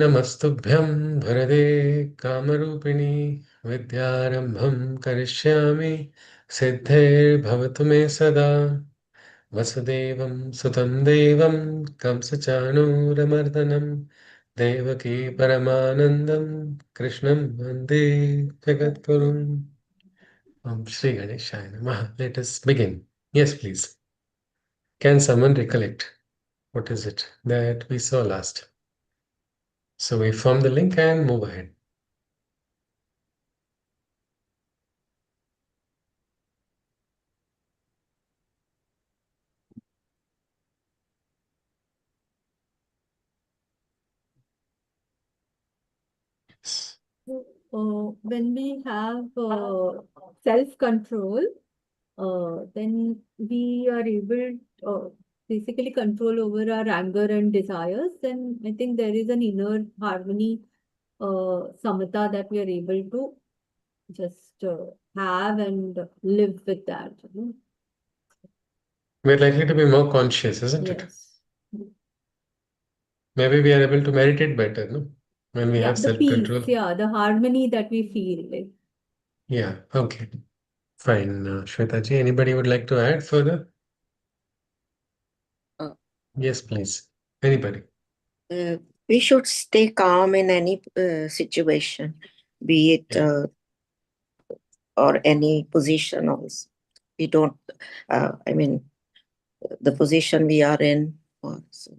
नमस्तुभ्यं वरदे कामरूपिणि विद्यारम्भं करिष्यामि सिद्धिर्भवतु मे सदा वसुदेवं सुतं देवं कंसचाणूरमर्दनं देवकी परमानन्दं कृष्णं वन्दे जगद्गुरुम् Om Shri Ganeshaya Namaha. Let us begin. Yes, please. Can someone recollect what is it that we saw last? So we form the link and move ahead. Yes. When we have self-control, then we are able basically control over our anger and desires. Then I think there is an inner harmony, samatha that we are able to just have and live with that. We're likely to be more conscious, isn't it? Yes. Maybe we are able to meditate better, no? When we Yeah, have the peace, self-control. yeah, the harmony that we feel like. Yeah, okay. Fine. Shwetaji, anybody would like to add further? Uh, Yes, please. Anybody? uh, we should stay calm in any situation, be it Yeah. or any position also. We don't, I mean, the position we are in.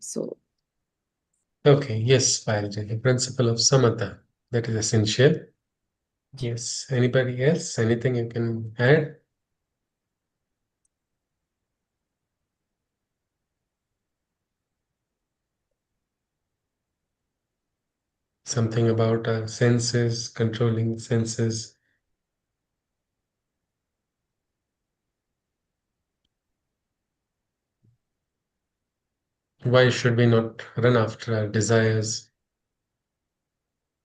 So Okay, yes, Payalji, the principle of samatha. That is essential. Yes. Anybody else? Anything you can add? Something about our senses, controlling senses. Why should we not run after our desires?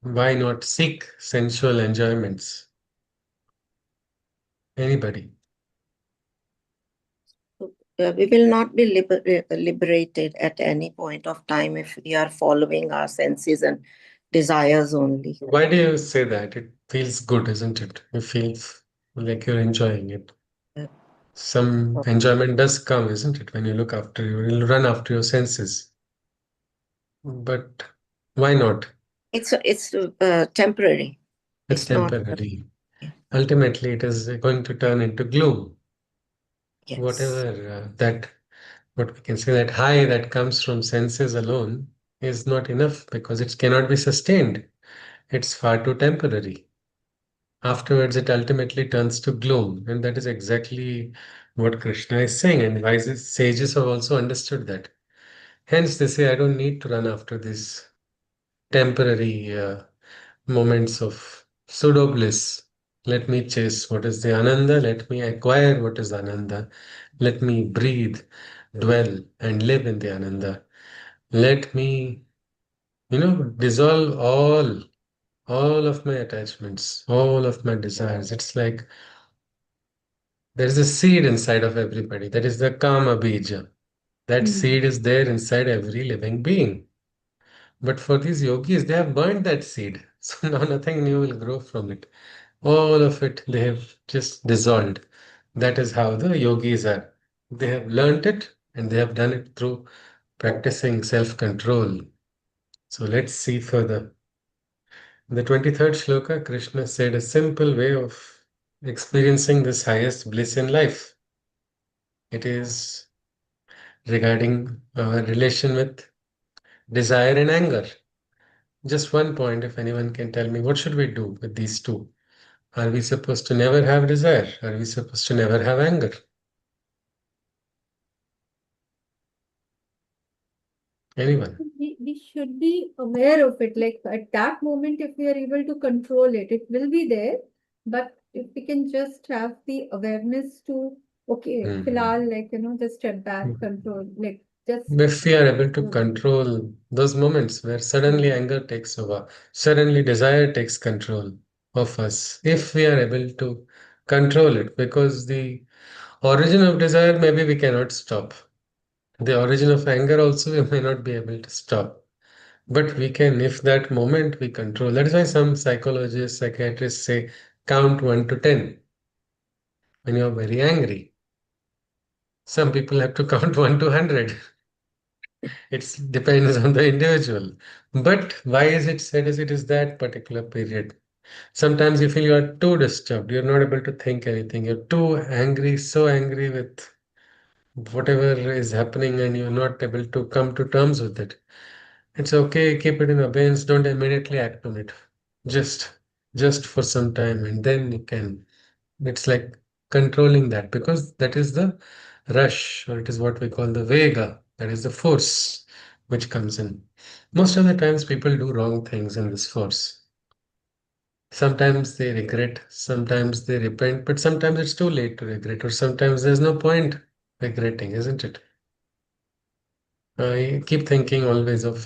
Why not seek sensual enjoyments? Anybody? we will not be liberated at any point of time if we are following our senses and desires only. Why do you say that? It feels good, isn't it? You feel like you're enjoying it. Uh, Some enjoyment does come, isn't it? When you look after you run after your senses. But why not? It's temporary. It's It's not. temporary. Ultimately, it is going to turn into gloom. Yes. Whatever what we can say, that high that comes from senses alone is not enough because it cannot be sustained. It's far too temporary. Afterwards, it ultimately turns to gloom, and that is exactly what Krishna is saying. And wise sages have also understood that. Hence, they say, I don't need to run after these temporary moments of pseudo bliss. Let me chase what is the Ananda. Let me acquire what is Ananda. Let me breathe, dwell, and live in the Ananda. Let me, dissolve all of my attachments, all of my desires. It's like there is a seed inside of everybody. That is the Kama Bija. That seed is there inside every living being. But for these yogis, they have burned that seed. So now nothing new will grow from it. All of it, they have just dissolved. That is how the yogis are. They have learnt it and they have done it through practicing self control. So let's see further. In the 23rd shloka, Krishna said a simple way of experiencing this highest bliss in life. It is regarding our relation with desire and anger. Just one point, if anyone can tell me, what should we do with these two? Are we supposed to never have desire? Are we supposed to never have anger? Anyone? We should be aware of it. Like at that moment, if we are able to control it, it will be there. But if we can just have the awareness to, okay, Mhm. filal, like, just step back, control, like just. If we are able to control those moments where suddenly anger takes over, suddenly desire takes control of us, if we are able to control it, because the origin of desire maybe we cannot stop. The origin of anger also we may not be able to stop. But we can, if that moment we control. That is why some psychologists, psychiatrists say count 1 to 10 when you're very angry. Some people have to count 1 to 100. It depends on the individual. But why is it said as it is that particular period? Sometimes you feel you are too disturbed, you're not able to think anything, you're too angry, so angry with whatever is happening, and you're not able to come to terms with it. It's okay, keep it in abeyance, don't immediately act on it. Just just for some time, and then you can. It's like controlling that, because that is the rush, or it is what we call the vega, that is the force which comes in. Most of the times people do wrong things in this force. Sometimes they regret, sometimes they repent, but sometimes it's too late to regret, or sometimes there's no point regretting, isn't it? I keep thinking always of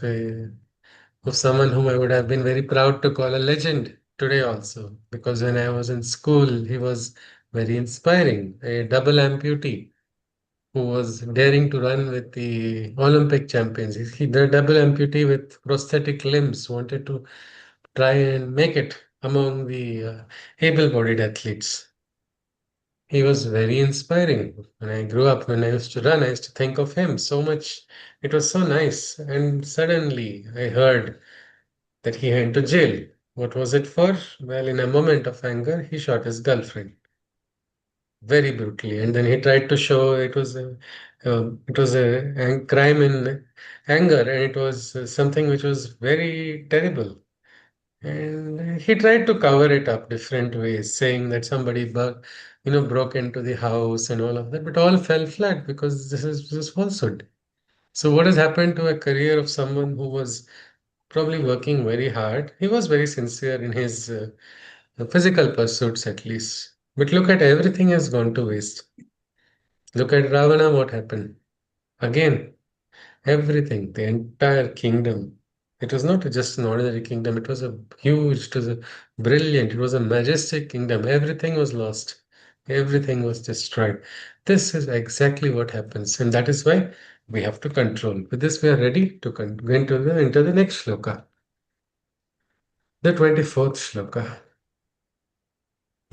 someone whom I would have been very proud to call a legend today also, because when I was in school, he was very inspiring, a double amputee who was daring to run with the Olympic champions. The double amputee with prosthetic limbs wanted to try and make it among the able-bodied athletes. He was very inspiring. When I grew up, when I used to run, I used to think of him so much. It was so nice. And suddenly I heard that he went to jail. What was it for? Well, in a moment of anger, he shot his girlfriend very brutally, and then he tried to show it was a crime in anger, and it was something which was very terrible. And he tried to cover it up different ways, saying that somebody broke into the house and all of that, but all fell flat because this is falsehood. So what has happened to a career of someone who was probably working very hard? He was very sincere in his physical pursuits, at least. But look at everything has gone to waste. Look at Ravana, what happened? Again, everything, the entire kingdom. It was not just an ordinary kingdom, it was a huge, it was a brilliant, it was a majestic kingdom. Everything was lost, everything was destroyed. This is exactly what happens, and that is why we have to control. With this, we are ready to go into the next shloka, the 24th shloka.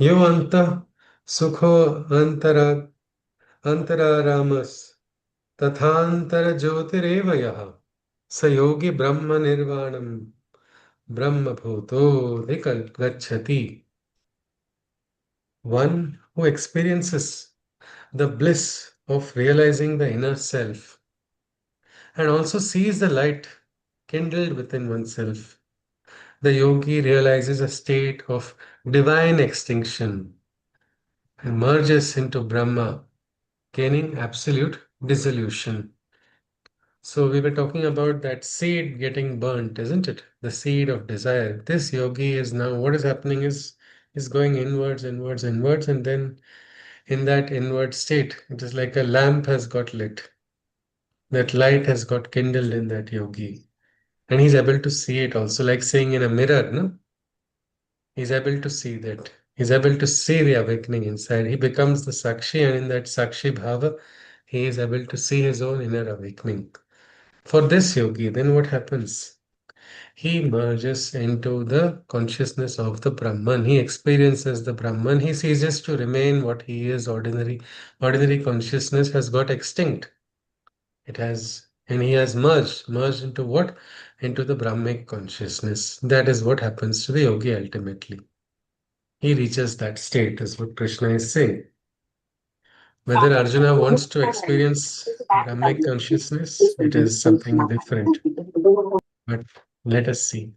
Yo anta sukho antaramas तथांतर ज्योतिरेव यः स योगी ब्रह्म निर्वाणम ब्रह्म गच्छति. One who experiences the bliss of realizing the inner self and also sees the light kindled within oneself. The yogi realizes a state of divine extinction and merges into Brahma, gaining absolute dissolution. So we were talking about that seed getting burnt, isn't it? The seed of desire. This yogi is now, what is happening is going inwards, inwards, inwards, and then in that inward state, it is like a lamp has got lit. That light has got kindled in that yogi. And he's able to see it also, like seeing in a mirror, no? He's able to see that. He's able to see the awakening inside. He becomes the Sakshi, and in that Sakshi Bhava, he is able to see his own inner awakening. For this yogi, then what happens? He merges into the consciousness of the Brahman. He experiences the Brahman. He ceases to remain what he is ordinary. Ordinary consciousness has got extinct. And he has merged into what? Into the Brahmic consciousness. That is what happens to the yogi ultimately. He reaches that state, is what Krishna is saying. Whether Arjuna wants to experience Brahmic consciousness, it is something different. But let us see.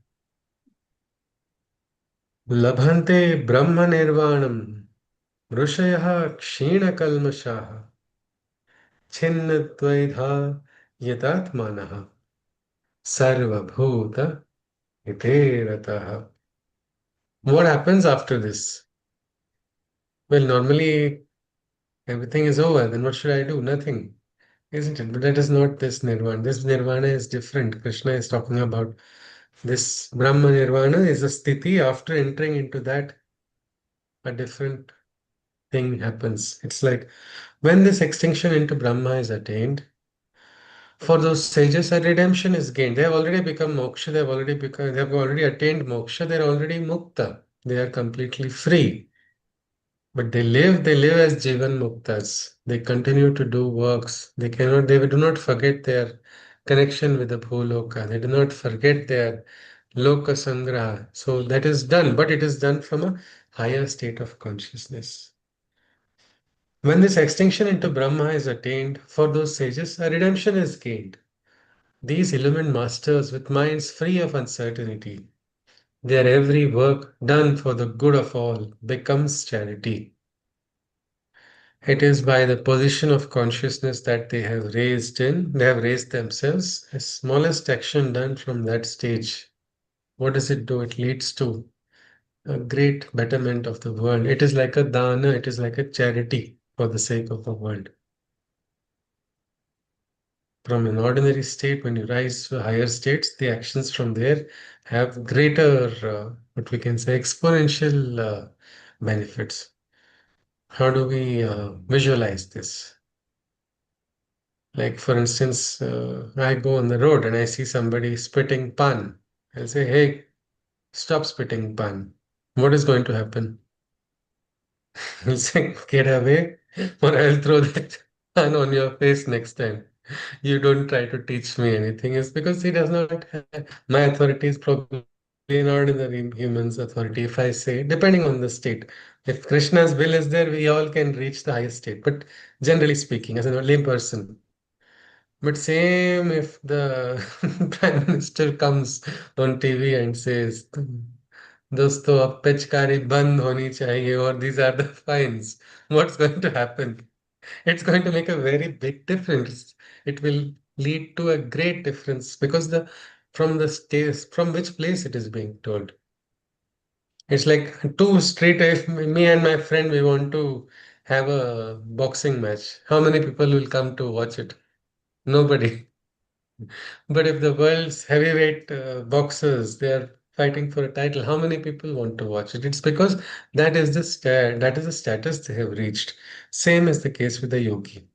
लभन्ते ब्रह्मनिर्वाणं ऋषयः क्षीणकल्मषाः छिन्नद्वैधा यतात्मानः सर्वभूत हिते रतः. What happens after this? Well, normally everything is over. Then what should I do? Nothing, isn't it? But that is not this nirvana. This nirvana is different. Krishna is talking about this Brahma nirvana is a sthiti. After entering into that, a different thing happens. It's like when this extinction into Brahma is attained, For those sages, a redemption is gained. They have already become moksha, they have already attained moksha, they're already mukta. They are completely free. But they live as Jivan Muktas. They continue to do works. They do not forget their connection with the Bhuloka. They do not forget their Loka Sangraha. So that is done, but it is done from a higher state of consciousness. When this extinction into Brahma is attained, for those sages, a redemption is gained. These illumined masters with minds free of uncertainty, their every work done for the good of all becomes charity. It is by the position of consciousness that they have raised themselves. A smallest action done from that stage, what does it do? It leads to a great betterment of the world. It is like a dana, it is like a charity for the sake of the world. From an ordinary state, when you rise to higher states, the actions from there have greater, what we can say, exponential benefits. How do we visualize this? Like, for instance, I go on the road and I see somebody spitting pan. I'll say, hey, stop spitting pan. What is going to happen? He'll say, get away, or I'll throw that pan on your face next time. You don't try to teach me anything. It's because he does not have my authority is probably not in the human's authority. If I say, depending on the state, if Krishna's will is there, we all can reach the highest state. But generally speaking, as an lay person, but same if the Prime Minister comes on TV and says, दोस्तों अब पिचकारी बंद होनी चाहिए or these are the fines. What's going to happen? It's going to make a very big difference. It will lead to a great difference because the from the stage from which place it is being told. It's like two straight. If me and my friend we want to have a boxing match, how many people will come to watch it? Nobody. But if the world's heavyweight boxers they are fighting for a title, how many people want to watch it? It's because that is the status they have reached. Same is the case with the yogi.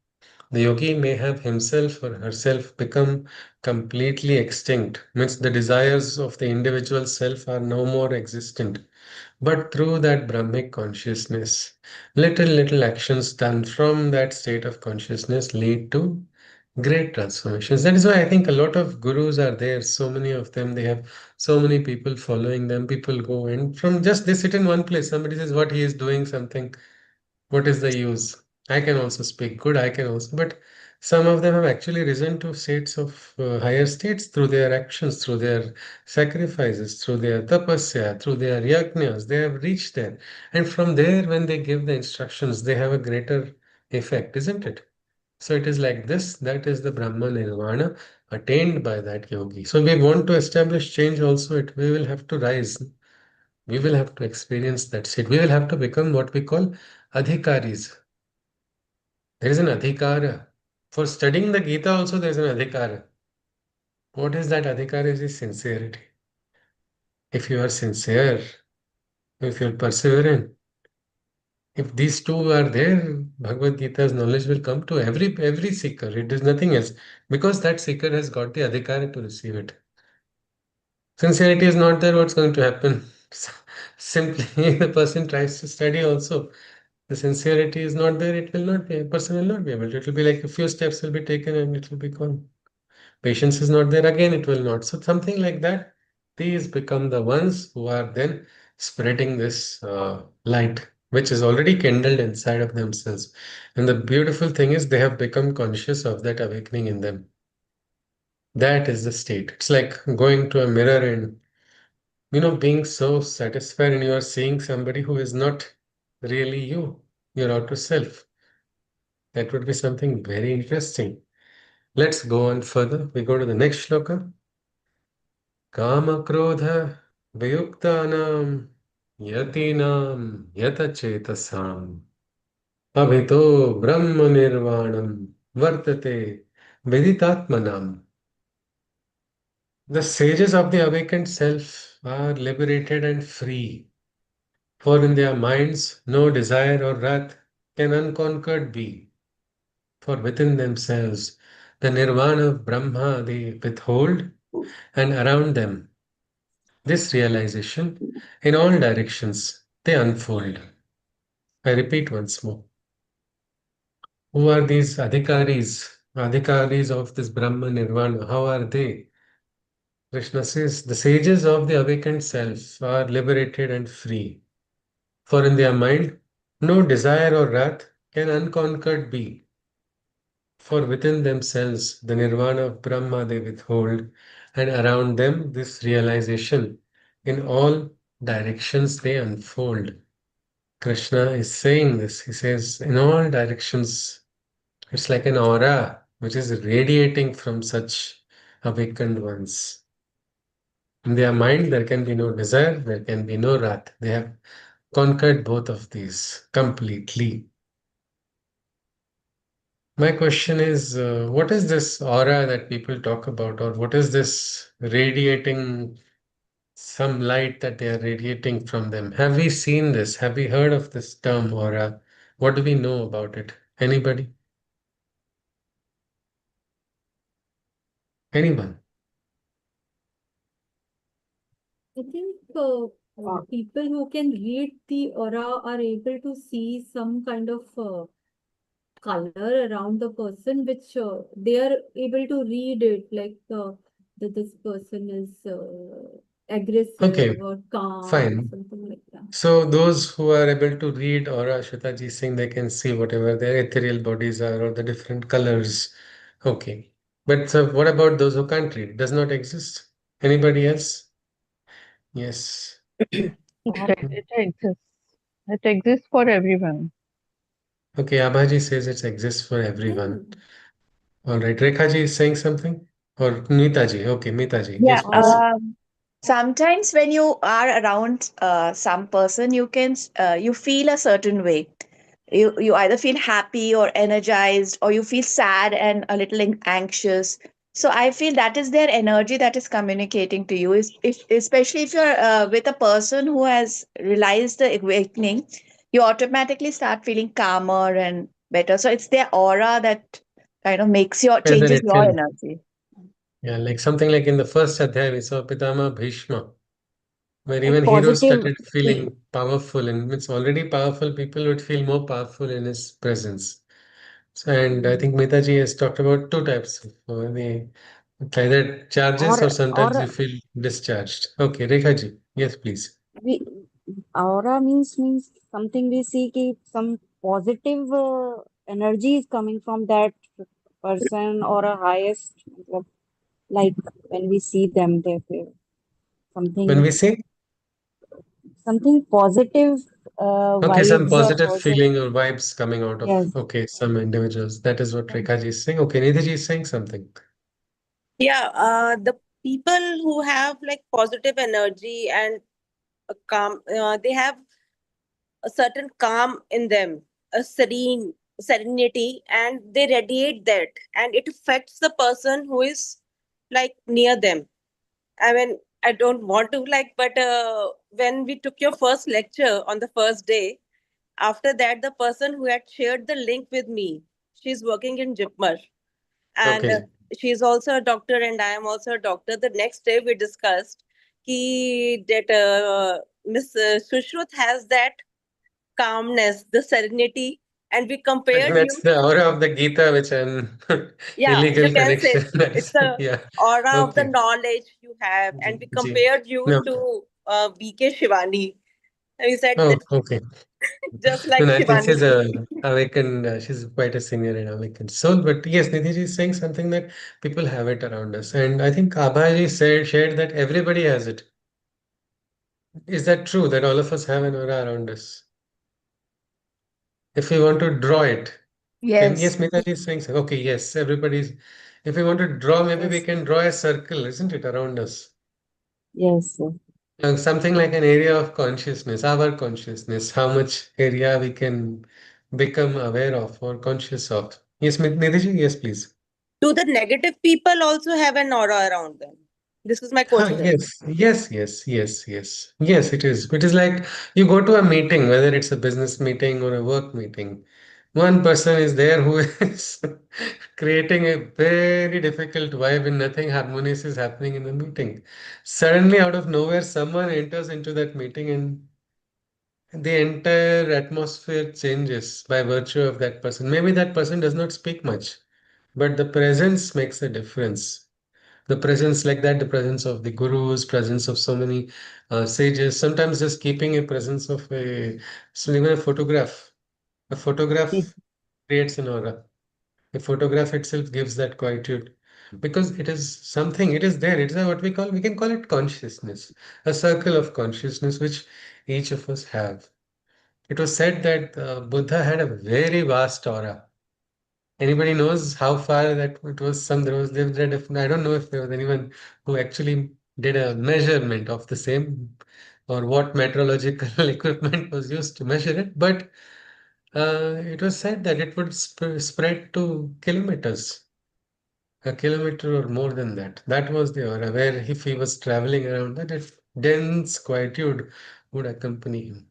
The yogi may have himself or herself become completely extinct, means the desires of the individual self are no more existent. But through that Brahmic consciousness, little actions done from that state of consciousness lead to great transformations. That is why I think a lot of gurus are there. So many of them, they have so many people following them. People go and from just they sit in one place. Somebody says what he is doing something. What is the use? I can also speak good. I can also, but some of them have actually risen to states of higher states through their actions, through their sacrifices, through their tapasya, through their yajnas. They have reached there, and from there, when they give the instructions, they have a greater effect, isn't it? So it is like this, that is the Brahma Nirvana attained by that yogi. So we want to establish change also, we will have to rise. We will have to experience that state. We will have to become what we call adhikaris. There is an adhikara. For studying the Gita also there is an adhikara. What is that adhikara? Is sincerity. If you are sincere, if you are perseverant, if these two are there, Bhagavad Gita's knowledge will come to every seeker. It is nothing else. Because that seeker has got the adhikara to receive it. Sincerity is not there, what's going to happen? Simply the person tries to study also. The sincerity is not there, it will not be, a person will not be able to. It will be like a few steps will be taken and it will be gone. Patience is not there, again it will not. So something like that. These become the ones who are then spreading this light, which is already kindled inside of themselves. And the beautiful thing is they have become conscious of that awakening in them. That is the state. It's like going to a mirror and being so satisfied and you are seeing somebody who is not really you, your outer self. That would be something very interesting. Let's go on further. We go to the next shloka. Kama krodha vayuktanam yatinam yatachetasam abhito brahma nirvanam vartate viditatmanam. The sages of the awakened self are liberated and free. For in their minds no desire or wrath can unconquered be. For within themselves the nirvana of Brahma they withhold, and around them, this realization in all directions they unfold. I repeat once more. Who are these adhikaris? Adhikaris of this Brahma Nirvana. How are they? Krishna says the sages of the awakened self are liberated and free. For in their mind, no desire or wrath can unconquered be. For within themselves, the nirvana of Brahma they withhold, and around them, this realization in all directions they unfold. Krishna is saying this. He says, in all directions, it's like an aura which is radiating from such awakened ones. In their mind, there can be no desire, there can be no wrath. They have conquered both of these completely. My question is, what is this aura that people talk about, or what is this radiating some light that they are radiating from them? Have we seen this? Have we heard of this term aura? What do we know about it? Anybody? Anyone? I think people who can read the aura are able to see some kind of color around the person, which they are able to read it, like that this person is Okay, aggressive or calm or fine. something like that. So those who are able to read aura, Shweta ji is saying they can see whatever their ethereal bodies are or the different colors. Okay. But what about those who can't read? Does not exist? Anybody else? Yes. It exists. It exists for everyone. Okay, Abhaji says it exists for everyone. All right. Rekha ji is saying something? Or Meeta ji? Okay, Meeta ji. Yeah, Yes, please. sometimes when you are around some person, you feel a certain way. You either feel happy or energized, or you feel sad and a little anxious. So I feel that is their energy that is communicating to you. If especially if you're with a person who has realized the awakening, you automatically start feeling calmer and better. So it's their aura that kind of Whether changes it your can, energy. yeah, like something like in the first adhyaya, we saw Pitama Bhishma, where Like even heroes positive. started feeling powerful, and it's already powerful people would feel more powerful in his presence. So, and I think Mehtaji has talked about two types of it's either charges or sometimes you Or feel discharged. Okay, Rekha ji, yes, please. we aura means something we see ki some positive energy is coming from that person or a highest matlab, like when we see them they feel When we something say, positive okay, some vibes or positive positive. feeling or vibes coming out of, Yes. okay, some individuals. That is what Rekha ji is saying. Okay, Nidhi ji is saying something. Yeah, the people who have like positive energy and a calm, they have a certain calm in them, a serenity, and they radiate that, and it affects the person who is like near them. I mean, I don't want to like, but when we took your first lecture on the first day, after that, the person who had shared the link with me, she's working in Jipmer, and Okay. she's also a doctor, and I am also a doctor. The next day, we discussed that Miss Sushruth has that calmness, the serenity, and we I think compared that's you. the aura of the Gita, which an Yeah, you illegal can say connection. it's That's, the yeah. aura of the Okay. knowledge you have, and we Ji. compared you No. to BK Shivani. And we said Oh, that okay. just No, like no, I think Shivani. she's a awakened, she's quite a senior in awakened soul. But yes, Nidhi is saying something that people have it around us. And I think Abhaji shared that everybody has it. Is that true that all of us have an aura around us? If we want to draw it, can, Yes. yes, Mitaji is saying so. Okay, yes, everybody's. If we want to draw, maybe we Yes. can draw a circle, isn't it, around us? Yes. Something like an area of consciousness, our consciousness, how much area we can become aware of or conscious of. Yes, Nidhi, yes, please. Do the negative people also have an aura around them? This is my question. Yes, yes, yes, yes, yes. Yes, it is. It is like you go to a meeting, whether it's a business meeting or a work meeting. One person is there who is creating a very difficult vibe and nothing harmonious is happening in the meeting. Suddenly, out of nowhere, someone enters into that meeting and the entire atmosphere changes by virtue of that person. Maybe that person does not speak much, but the presence makes a difference. The presence like that, the presence of the gurus, presence of so many sages, sometimes just keeping a presence of even a photograph. A photograph creates an aura. A photograph itself gives that quietude because it is something, it is there. It's what we can call it consciousness, a circle of consciousness which each of us have. It was said that Buddha had a very vast aura. Anybody knows how far that it was? I don't know if there was anyone who actually did a measurement of the same or what meteorological equipment was used to measure it, but it was said that it would spread to kilometers, a kilometer or more than that. That was the aura where if he was traveling around that, dense quietude would accompany him.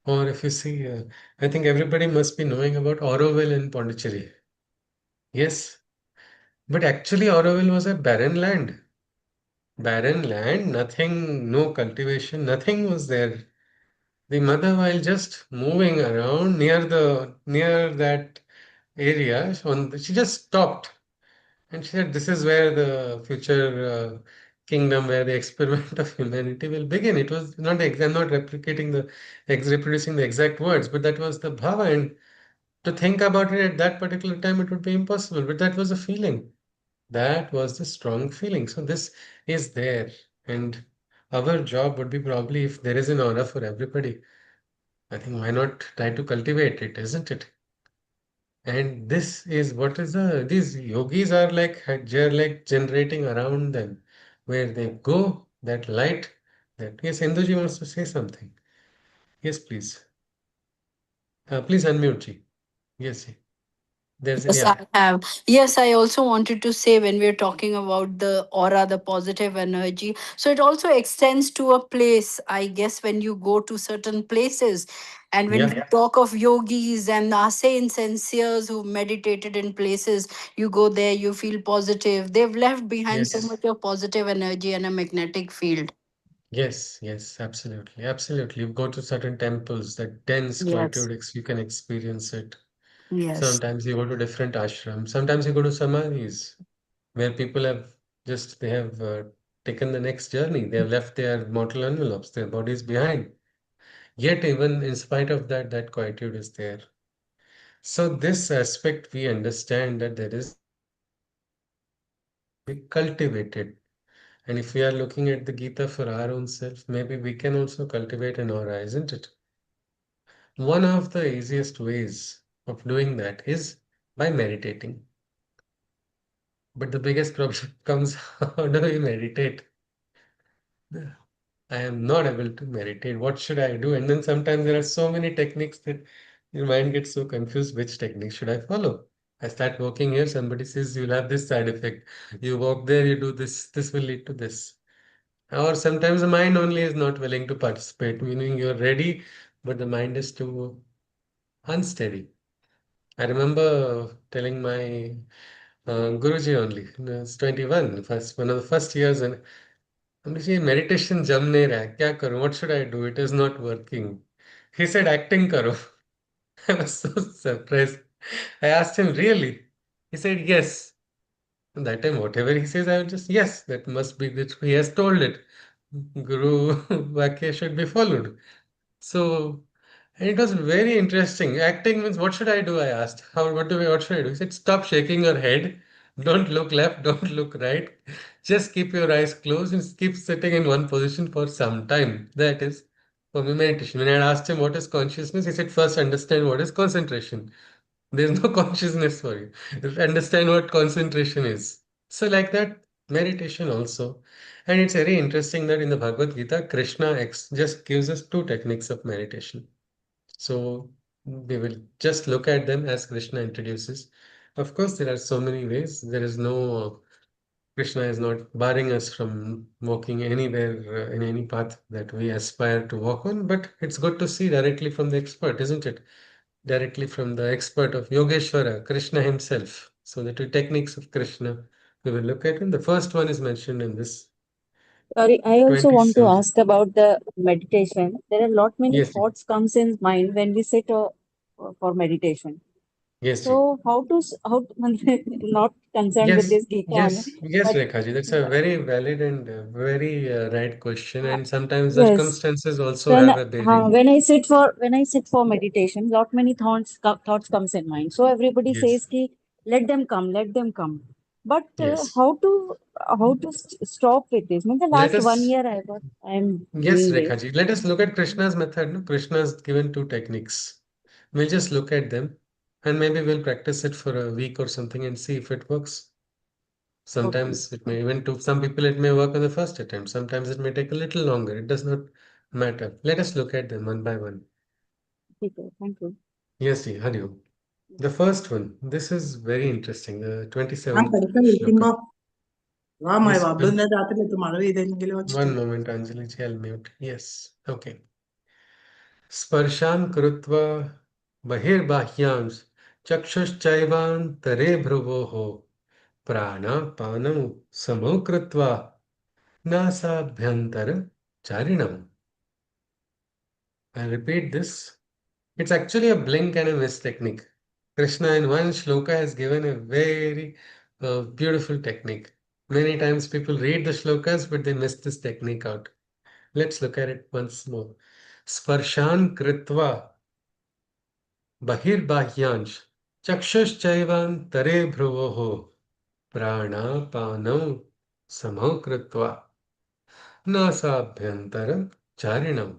Or if you see, I think everybody must be knowing about Auroville in Pondicherry. Yes, but actually Auroville was a barren land. Barren land, nothing, no cultivation, nothing was there. The mother, while just moving around near that area, she just stopped and she said, "This is where the future kingdom, where the experiment of humanity will begin." It was not, I'm not reproducing the exact words, but that was the bhava. And to think about it at that particular time, it would be impossible. But that was a feeling. That was the strong feeling. So this is there. And our job would be probably if there is an aura for everybody, I think why not try to cultivate it, isn't it? And this is what is these yogis are like, they're like generating around them. Where they go, that light, that yes, Induji wants to say something. Yes, please. Please unmute Ji. Yes, there's Yes, yeah. I have. Yes, I also wanted to say when we're talking about the aura, the positive energy. So it also extends to a place, I guess, when you go to certain places. And when we Yeah. talk of yogis and our saints and seers who meditated in places, you go there, you feel positive. They've left behind so Yes. much of positive energy and a magnetic field. Yes, yes, absolutely, absolutely. You go to certain temples, that dense Yes, quietude, you can experience it. yes. Sometimes you go to different ashrams. Sometimes you go to samadhis, where people have they have taken the next journey. They have left their mortal envelopes, their bodies behind. Yet, even in spite of that, that quietude is there. So, this aspect we understand that there is be cultivated. And if we are looking at the Gita for our own self, maybe we can also cultivate an aura, isn't it? One of the easiest ways of doing that is by meditating. But the biggest problem comes how do we meditate? I am not able to meditate. What should I do? And then sometimes there are so many techniques that your mind gets so confused. Which technique should I follow? I start working here, somebody says you'll have this side effect. You walk there, you do this will lead to this. Or sometimes the mind only is not willing to participate, meaning you're ready, but the mind is too unsteady. I remember telling my Guruji only, it's 21, one of the first years, and मुझे meditation जम नहीं रहा है क्या करूं, what should I do, it is not working. He said acting करो. I was so surprised. I asked him really. He said yes. And that time whatever he says I would just yes, that must be that he has told it. Guru Vakya should be followed. So and it was very interesting. Acting means what should I do? I asked. What should I do? He said, stop shaking your head. Don't look left, don't look right. Just keep your eyes closed and keep sitting in one position for some time. That is for me meditation. When I asked him what is consciousness, he said, first understand what is concentration. There's no consciousness for you. Understand what concentration is. So, like that, meditation also. And it's very interesting that in the Bhagavad Gita, Krishna just gives us two techniques of meditation. So we will just look at them as Krishna introduces. Of course, there are so many ways. There is no, Krishna is not barring us from walking anywhere in any path that we aspire to walk on, but it's good to see directly from the expert, isn't it? directly from the expert of Yogeshwara, Krishna himself. So the two techniques of Krishna we will look at, and the first one is mentioned in this Sorry, I also want to 27th. ask about the meditation. There are lot many Yes, ji. thoughts comes in mind when we sit for meditation. Yes, ji. So how not concerned with this Gita, Yes, but Rekha ji. That's a very valid and very right question, uh, and sometimes yes, circumstances also have a bearing. when I sit for meditation, lot many thoughts comes in mind. So everybody Yes, says ki let them come. But yes. how to stop with this? Means the Let last one us, year I'm yes, doing Rekha this. ji. Let us look at Krishna's method. No? Krishna has given two techniques. We'll just look at them, and maybe we'll practice it for a week or something and see if it works. Okay, Sometimes it may even to some people it may work on the first attempt. Sometimes it may take a little longer. It does not matter. Let us look at them one by one. okay, thank you. Yes, ji, Hari Om. The first one, this is very interesting. The ഞാൻ 27th പഠിക്കാൻ shloka. വിളിക്കുമ്പോ വാ മഴ Yes, വബിളിന്റെ രാത്രി മഴ പെയ്തെങ്കിലും വെച്ചിട്ട് one moment, Anjali ji, I'll mute. Yes, okay. Sparsham krutva bahirbahyams chakshushchaivan भ्रुवोः प्राणापानौ समौ कृत्वा नासाभ्यन्तर charinam. I'll repeat this. It's actually a blink and a miss technique. Krishna in one shloka has given a very beautiful technique. Many times people read the shlokas, but they miss this technique out. Let's look at it once more. Sparshan kritva bahirbahyansh chakshushchaivan tare bhruvoho prana panam samau kritva nasabhyantaram charinam.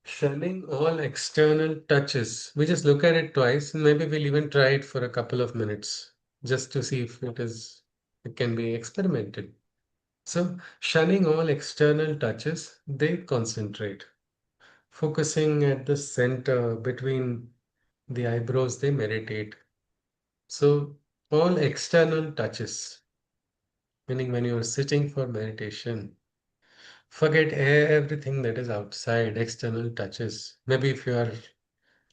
Shunning all external touches. We just look at it twice, and maybe we'll even try it for a couple of minutes just to see if it can be experimented. So, shunning all external touches, they concentrate. Focusing at the center between the eyebrows, they meditate. So, all external touches, meaning when you are sitting for meditation, forget everything that is outside, external touches. Maybe if you are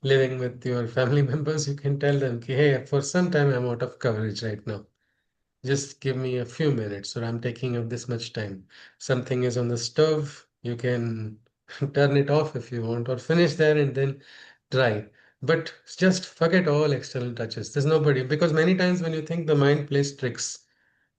living with your family members, you can tell them, "Ki, hey, for some time I'm out of coverage right now. Just give me a few minutes, or I'm taking up this much time. Something is on the stove, you can turn it off if you want, or finish there and then try. But just forget all external touches. There's nobody, because many times when you think the mind plays tricks,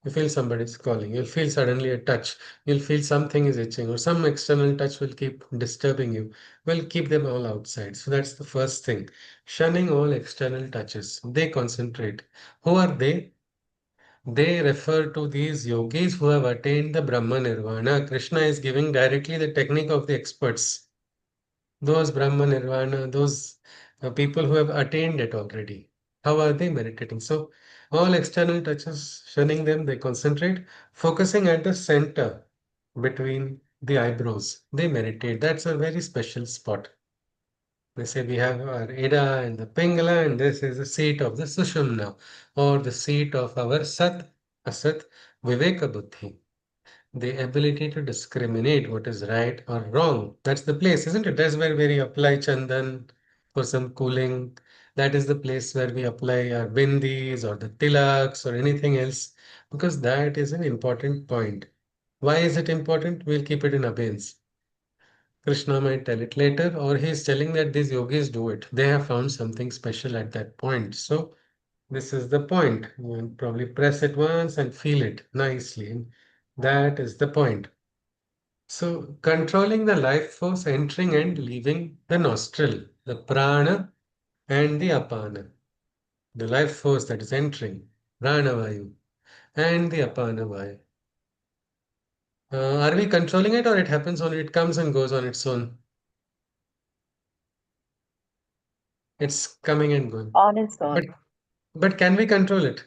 you feel somebody's calling. You'll feel suddenly a touch. You'll feel something is itching, or some external touch will keep disturbing you. Well, keep them all outside. So that's the first thing. Shunning all external touches. They concentrate. Who are they? They refer to these yogis who have attained the Brahma Nirvana. Krishna is giving directly the technique of the experts. Those Brahma Nirvana, those people who have attained it already. How are they meditating? So, all external touches, shunning them, they concentrate, focusing at the center between the eyebrows. They meditate. That's a very special spot. They say we have our Ida and the Pingala, and this is the seat of the Sushumna, or the seat of our Sat, Asat, Viveka Buddhi, the ability to discriminate what is right or wrong. That's the place, isn't it? That's where we apply chandan for some cooling. That is the place where we apply our bindis or the tilaks or anything else, because that is an important point. Why is it important? We'll keep it in abeyance. Krishna might tell it later, or he's telling that these yogis do it. They have found something special at that point. So this is the point. You will probably press it once and feel it nicely. That is the point. So, controlling the life force entering and leaving the nostril, the prana and the apana, the life force that is entering, prana vayu, and the apana vayu. Are we controlling it, or it happens on it comes and goes on its own? It's coming and going. On its But own. can we control it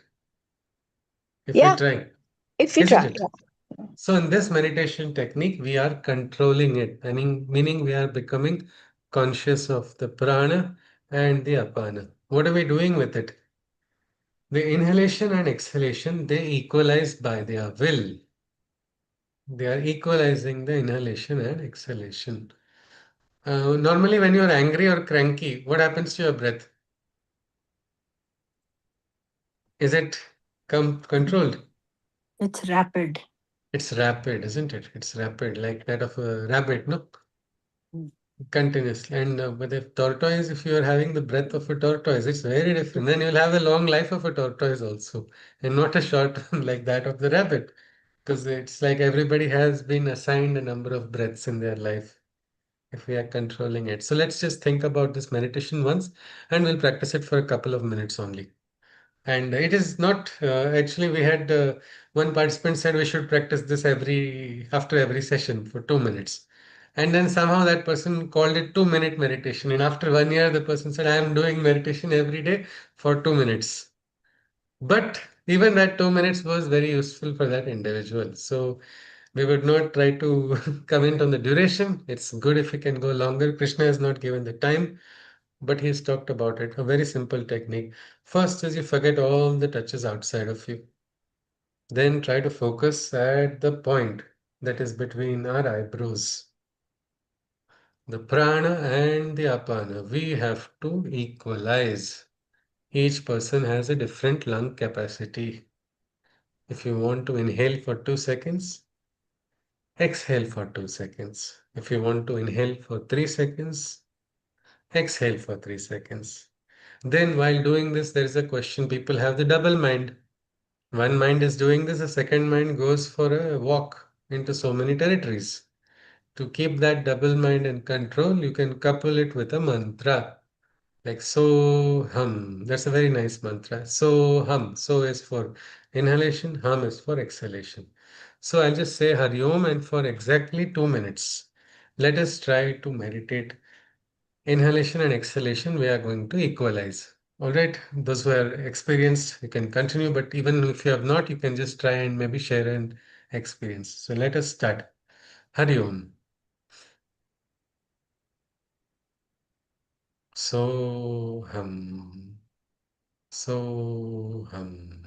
if we Yeah, try? if we Isn't try. it? Yeah. So in this meditation technique, we are controlling it, meaning we are becoming conscious of the prana and the apana. What are we doing with it? The inhalation and exhalation, they equalize by their will. They are equalizing the inhalation and exhalation. Normally, when you're angry or cranky, what happens to your breath? Is it controlled? It's rapid. It's rapid, isn't it? It's rapid, like that of a rabbit, no? Mm. Continuously. And but if tortoise, if you are having the breath of a tortoise, it's very different. Then you'll have the long life of a tortoise also, and not a short one like that of the rabbit. Because it's like everybody has been assigned a number of breaths in their life if we are controlling it. So let's just think about this meditation once, and we'll practice it for a couple of minutes only. And it is not actually, we had one participant said we should practice this after every session for 2 minutes. And then somehow that person called it 2 minute meditation. And after 1 year, the person said, I am doing meditation every day for 2 minutes. But even that 2 minutes was very useful for that individual. So we would not try to comment on the duration. It's good if we can go longer. Krishna has not given the time, but he's talked about it. A very simple technique. First is you forget all the touches outside of you. Then try to focus at the point that is between our eyebrows. The prana and the apana, we have to equalize. Each person has a different lung capacity. If you want to inhale for 2 seconds, exhale for 2 seconds. If you want to inhale for 3 seconds, exhale for 3 seconds. Then while doing this, there is a question. People have the double mind. One mind is doing this, a second mind goes for a walk into so many territories. To keep that double mind in control, you can couple it with a mantra. Like so hum. That's a very nice mantra. So hum. So is for inhalation, hum is for exhalation. So I'll just say Hari Om, and for exactly 2 minutes, let us try to meditate. Inhalation and exhalation, we are going to equalize. All right, those who are experienced, you can continue, but even if you have not, you can just try and maybe share an experience. So let us start. Hari Om. So hum. So hum.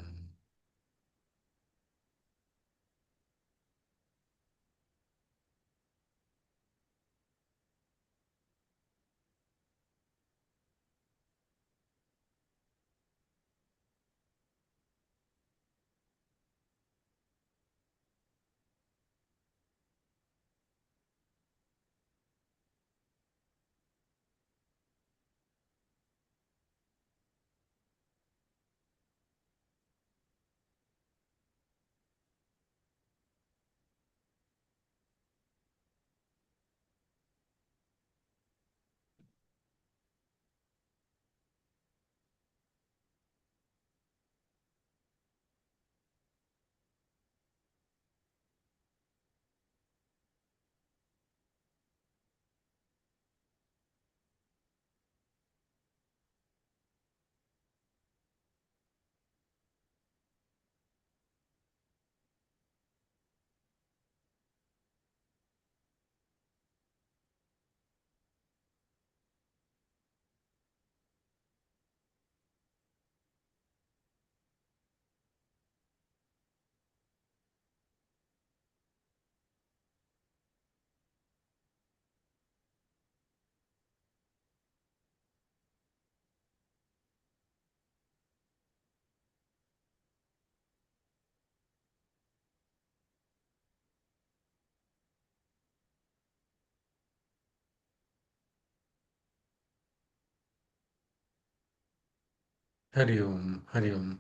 Hari Om. Hari Om.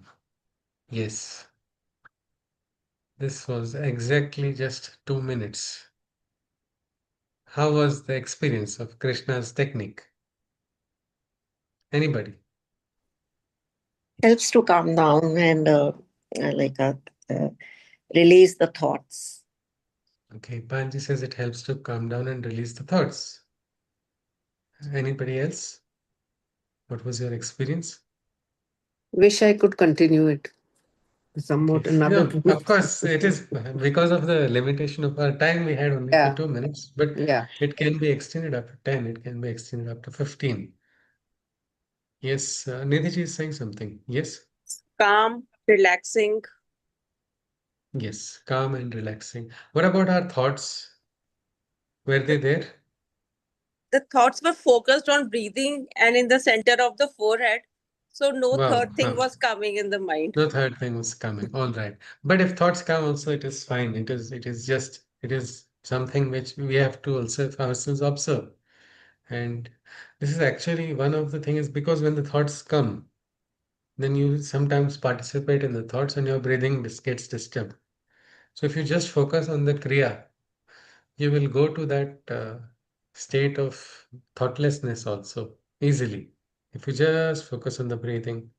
Yes, this was exactly just 2 minutes. How was the experience of Krishna's technique? Anybody? Helps to calm down and like release the thoughts. Okay, Panji says it helps to calm down and release the thoughts. Anybody else? What was your experience? Wish I could continue it somewhat Okay. another No, 2 of minutes. course, it is because of the limitation of our time we had only for Yeah, 2 minutes, but yeah. it can be extended up to 10, it can be extended up to 15. Yes, Nidhi is saying something. Yes, Calm, relaxing. yes, calm and relaxing. What about our thoughts? Were they there? the thoughts were focused on breathing and in the center of the forehead. So no Wow. third thing was coming in the mind. No third thing was coming. All right. But if thoughts come also, it is fine. It is something which we have to also ourselves observe. And this is actually one of the things because when the thoughts come, then you sometimes participate in the thoughts and your breathing gets disturbed. So if you just focus on the Kriya, you will go to that state of thoughtlessness also easily. If you just focus on the breathing,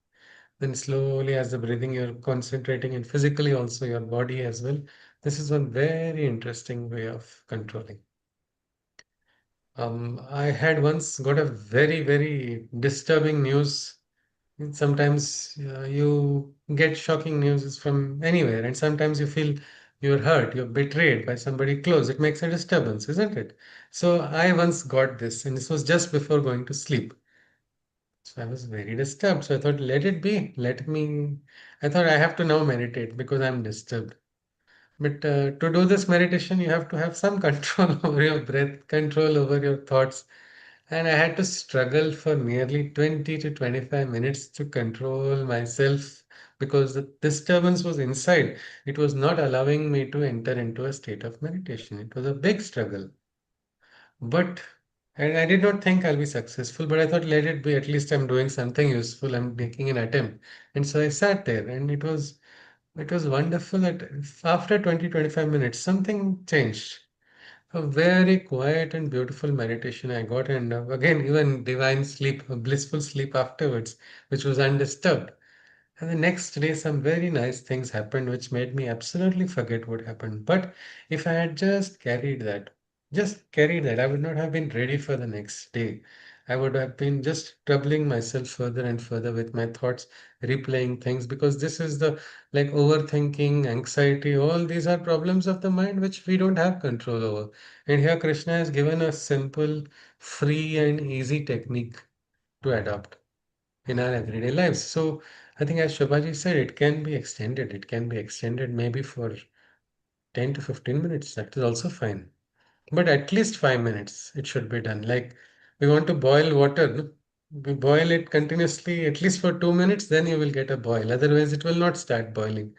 then slowly as the breathing, you're concentrating and physically also your body as well. This is one very interesting way of controlling. I had once got a very, very disturbing news. Sometimes you get shocking news from anywhere, and sometimes you feel you're hurt, you're betrayed by somebody close. It makes a disturbance, isn't it? So I once got this, and this was just before going to sleep. So I was very disturbed. So I thought, let it be. I thought I have to now meditate because I'm disturbed. But to do this meditation, you have to have some control over your breath, control over your thoughts. And I had to struggle for nearly 20 to 25 minutes to control myself because the disturbance was inside. It was not allowing me to enter into a state of meditation. It was a big struggle. But and I did not think I'll be successful, but I thought, let it be. At least I'm doing something useful. I'm making an attempt. And so I sat there, and it was wonderful that after 20, 25 minutes, something changed. A very quiet and beautiful meditation I got, and again, even divine sleep, a blissful sleep afterwards, which was undisturbed. And the next day, some very nice things happened, which made me absolutely forget what happened. But if I had just carried that, I would not have been ready for the next day. I would have been just troubling myself further and further with my thoughts, replaying things, because this is the like overthinking, anxiety, all these are problems of the mind which we don't have control over. And here Krishna has given a simple, free, and easy technique to adopt in our everyday lives. So I think as Shobhaji said, it can be extended. It can be extended maybe for 10 to 15 minutes. That is also fine. But at least 5 minutes it should be done. Like we want to boil water, no? We boil it continuously at least for 2 minutes, then you will get a boil. Otherwise, it will not start boiling.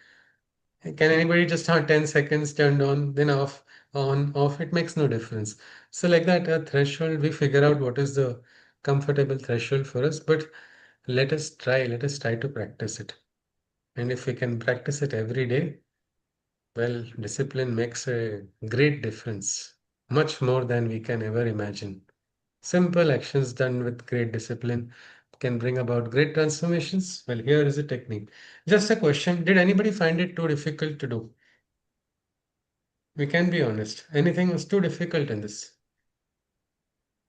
Can anybody just have 10 seconds turned on, then off, on, off? It makes no difference. So like that, a threshold, we figure out what is the comfortable threshold for us, but let us try to practice it. And if we can practice it every day, well, discipline makes a great difference, much more than we can ever imagine. Simple actions done with great discipline can bring about great transformations. Well, here is a technique. Just a question. Did anybody find it too difficult to do? We can be honest. Anything was too difficult in this?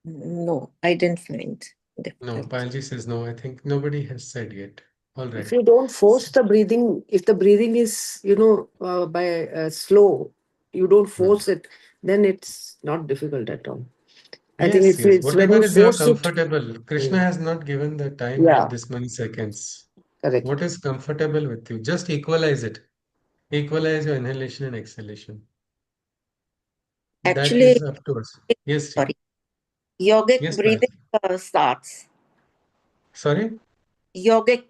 No, I didn't find No, difficult. Palji says no. I think nobody has said yet. All If right. you don't force the breathing, if the breathing is, by slow, you don't force it, then it's not difficult at all. I think Yes, yes. it's when Whatever you is your force it. comfortable. Krishna has not given the time like Yeah, this many seconds. correct. What is comfortable with you? Just equalize it. Equalize your inhalation and exhalation. That Actually, is up to us. Yes, sorry, yogic yes, breathing Palji. starts. Sorry? Yogic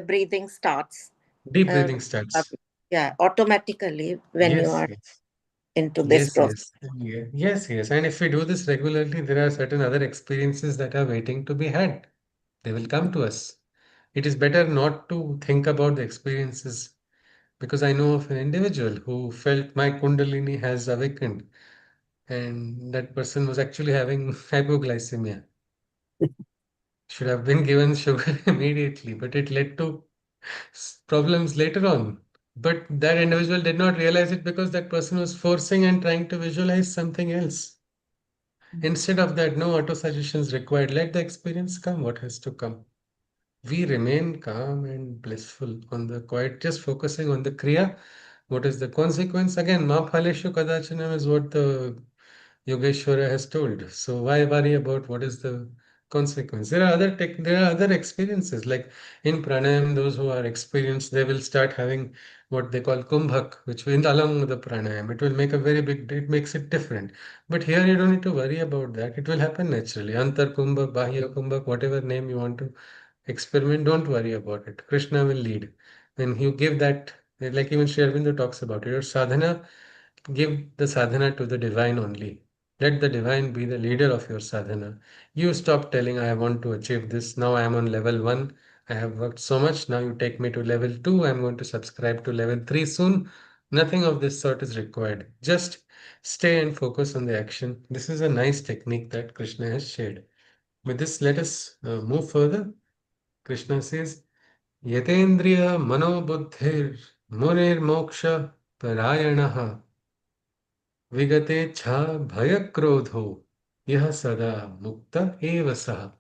breathing starts. Deep Uh, breathing starts. yeah, automatically when you Yes, are yes. into this Yes, process. yes. Yes, yes. And if we do this regularly, there are certain other experiences that are waiting to be had. They will come to us. It is better not to think about the experiences because I know of an individual who felt my Kundalini has awakened, and that person was actually having hypoglycemia. Should have been given sugar immediately, but it led to problems later on. But that individual did not realize it because that person was forcing and trying to visualize something else. Instead of that, no auto suggestions required. Let the experience come, what has to come. We remain calm and blissful on the quiet, just focusing on the Kriya. What is the consequence? Again, Ma Phaleshu Kadachanam is what the Yogeshwara has told. So why worry about what is the consequence. There are other experiences, like in pranayam, those who are experienced, they will start having what they call kumbhak, which will along with the pranayam. It will make a very big, it makes it different. But here you don't need to worry about that. It will happen naturally. Antar kumbhak, bahya kumbhak, whatever name you want to experiment, don't worry about it. Krishna will lead. When you give that, like even Sri Aurobindo talks about it, your sadhana, give the sadhana to the divine only. Let the divine be the leader of your sadhana. You stop telling, I want to achieve this. Now I am on level 1. I have worked so much. Now you take me to level 2. I'm going to subscribe to level 3 soon. Nothing of this sort is required. Just stay and focus on the action. This is a nice technique that Krishna has shared. With this, let us move further. Krishna says, Yatendriya manobuddhir murir moksha parayanaha विगतेच्छा भयक्रोधो यह सदा मुक्त एव सः.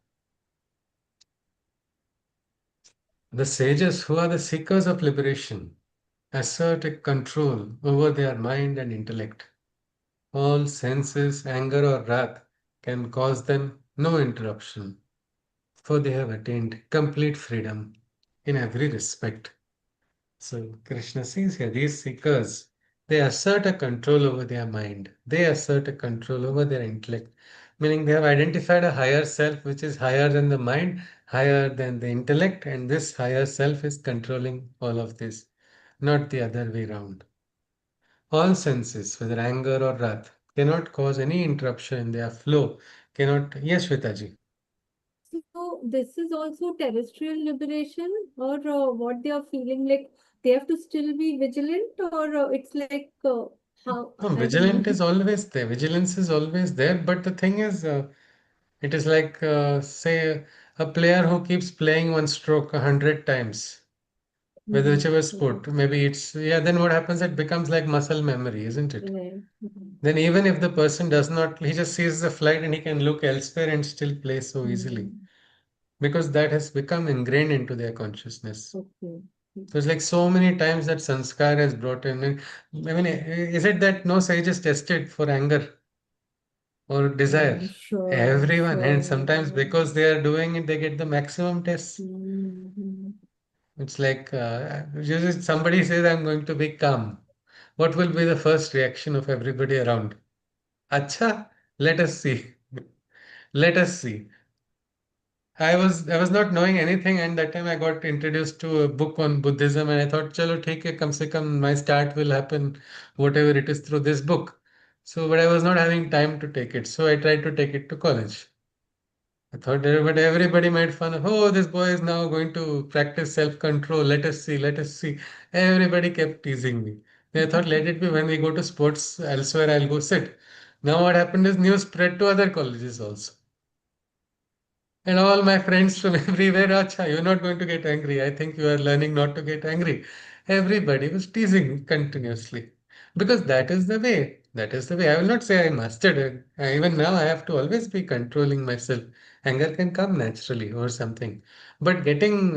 The sages who are the seekers of liberation assert a control over their mind and intellect. All senses, anger or wrath can cause them no interruption, for they have attained complete freedom in every respect. So Krishna says here, these seekers, they assert a control over their mind. They assert a control over their intellect, meaning they have identified a higher self which is higher than the mind, higher than the intellect, and this higher self is controlling all of this, not the other way around. All senses, whether anger or wrath, cannot cause any interruption in their flow, cannot. Yes, Shwetaji. So this is also terrestrial liberation, or what they are feeling like they have to still be vigilant, or it's like how No, I don't vigilant know. is always there. Vigilance is always there, but the thing is, it is like, say, a player who keeps playing one stroke 100 times, whether Mhm. whichever sport, maybe it's, yeah, then what happens? It becomes like muscle memory, isn't it? Right. Mhm. Then even if the person does not, he just sees the flight and he can look elsewhere and still play so easily Mm. because that has become ingrained into their consciousness. Okay. So it's like so many times that sanskar has brought in. I mean, is it that no sage is tested for anger or desire? Sure, Everyone, and sure. sometimes because they are doing it, they get the maximum tests. Mhm. It's like usually somebody says, I'm going to be calm. What will be the first reaction of everybody around? Acha, let us see. Let us see. I was not knowing anything, and that time I got introduced to a book on Buddhism, and I thought, chalo, theek hai, kam se kam my start will happen, whatever it is, through this book. So, but I was not having time to take it, so I tried to take it to college. I thought everybody made fun of, oh, this boy is now going to practice self-control. Let us see, let us see. Everybody kept teasing me. Then I thought, let it be when we go to sports elsewhere, I'll go sit. Now what happened is news spread to other colleges also. And all my friends from everywhere, Acha, you're not going to get angry. I think you are learning not to get angry. Everybody was teasing me continuously because that is the way. That is the way. I will not say I mastered it. Even now, I have to always be controlling myself. Anger can come naturally or something. But getting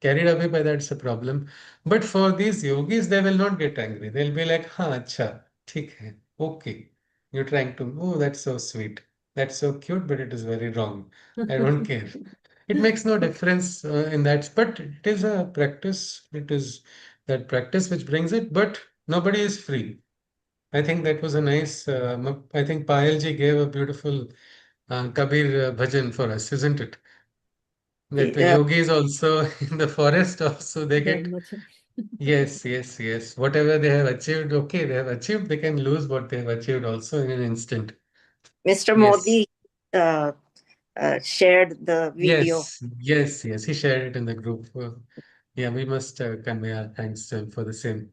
carried away by that's a problem. But for these yogis, they will not get angry. They'll be like, ha, acha, theek hai, okay. You're trying to, oh, that's so sweet. That's so cute, but it is very wrong. I don't care. It makes no difference in that, but it is a practice. It is that practice which brings it, but nobody is free. I think that was a nice, I think Payalji gave a beautiful Kabir bhajan for us, isn't it? That the Uh, yogis also in the forest also they get, Brahmacharya. yes, yes, yes. Whatever they have achieved, okay, they have achieved, they can lose what they have achieved also in an instant. Mr. Yes. Modi uh, shared the video. Yes, yes, yes. He shared it in the group. Yeah, we must convey our thanks to him for the same.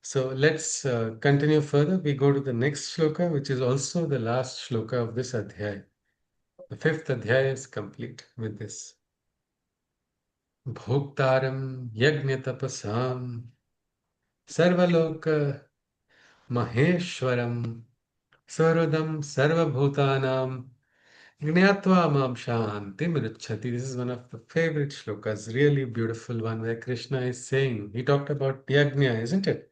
So let's continue further. We go to the next shloka, which is also the last shloka of this adhyaya. The fifth adhyaya is complete with this. Bhoktaram yajna tapasam sarvaloka maheshwaram sarvadam sarvabhutanam Gnatva mam shanti mrichati. This is one of the favorite shlokas, really beautiful one where Krishna is saying, he talked about yajna, isn't it?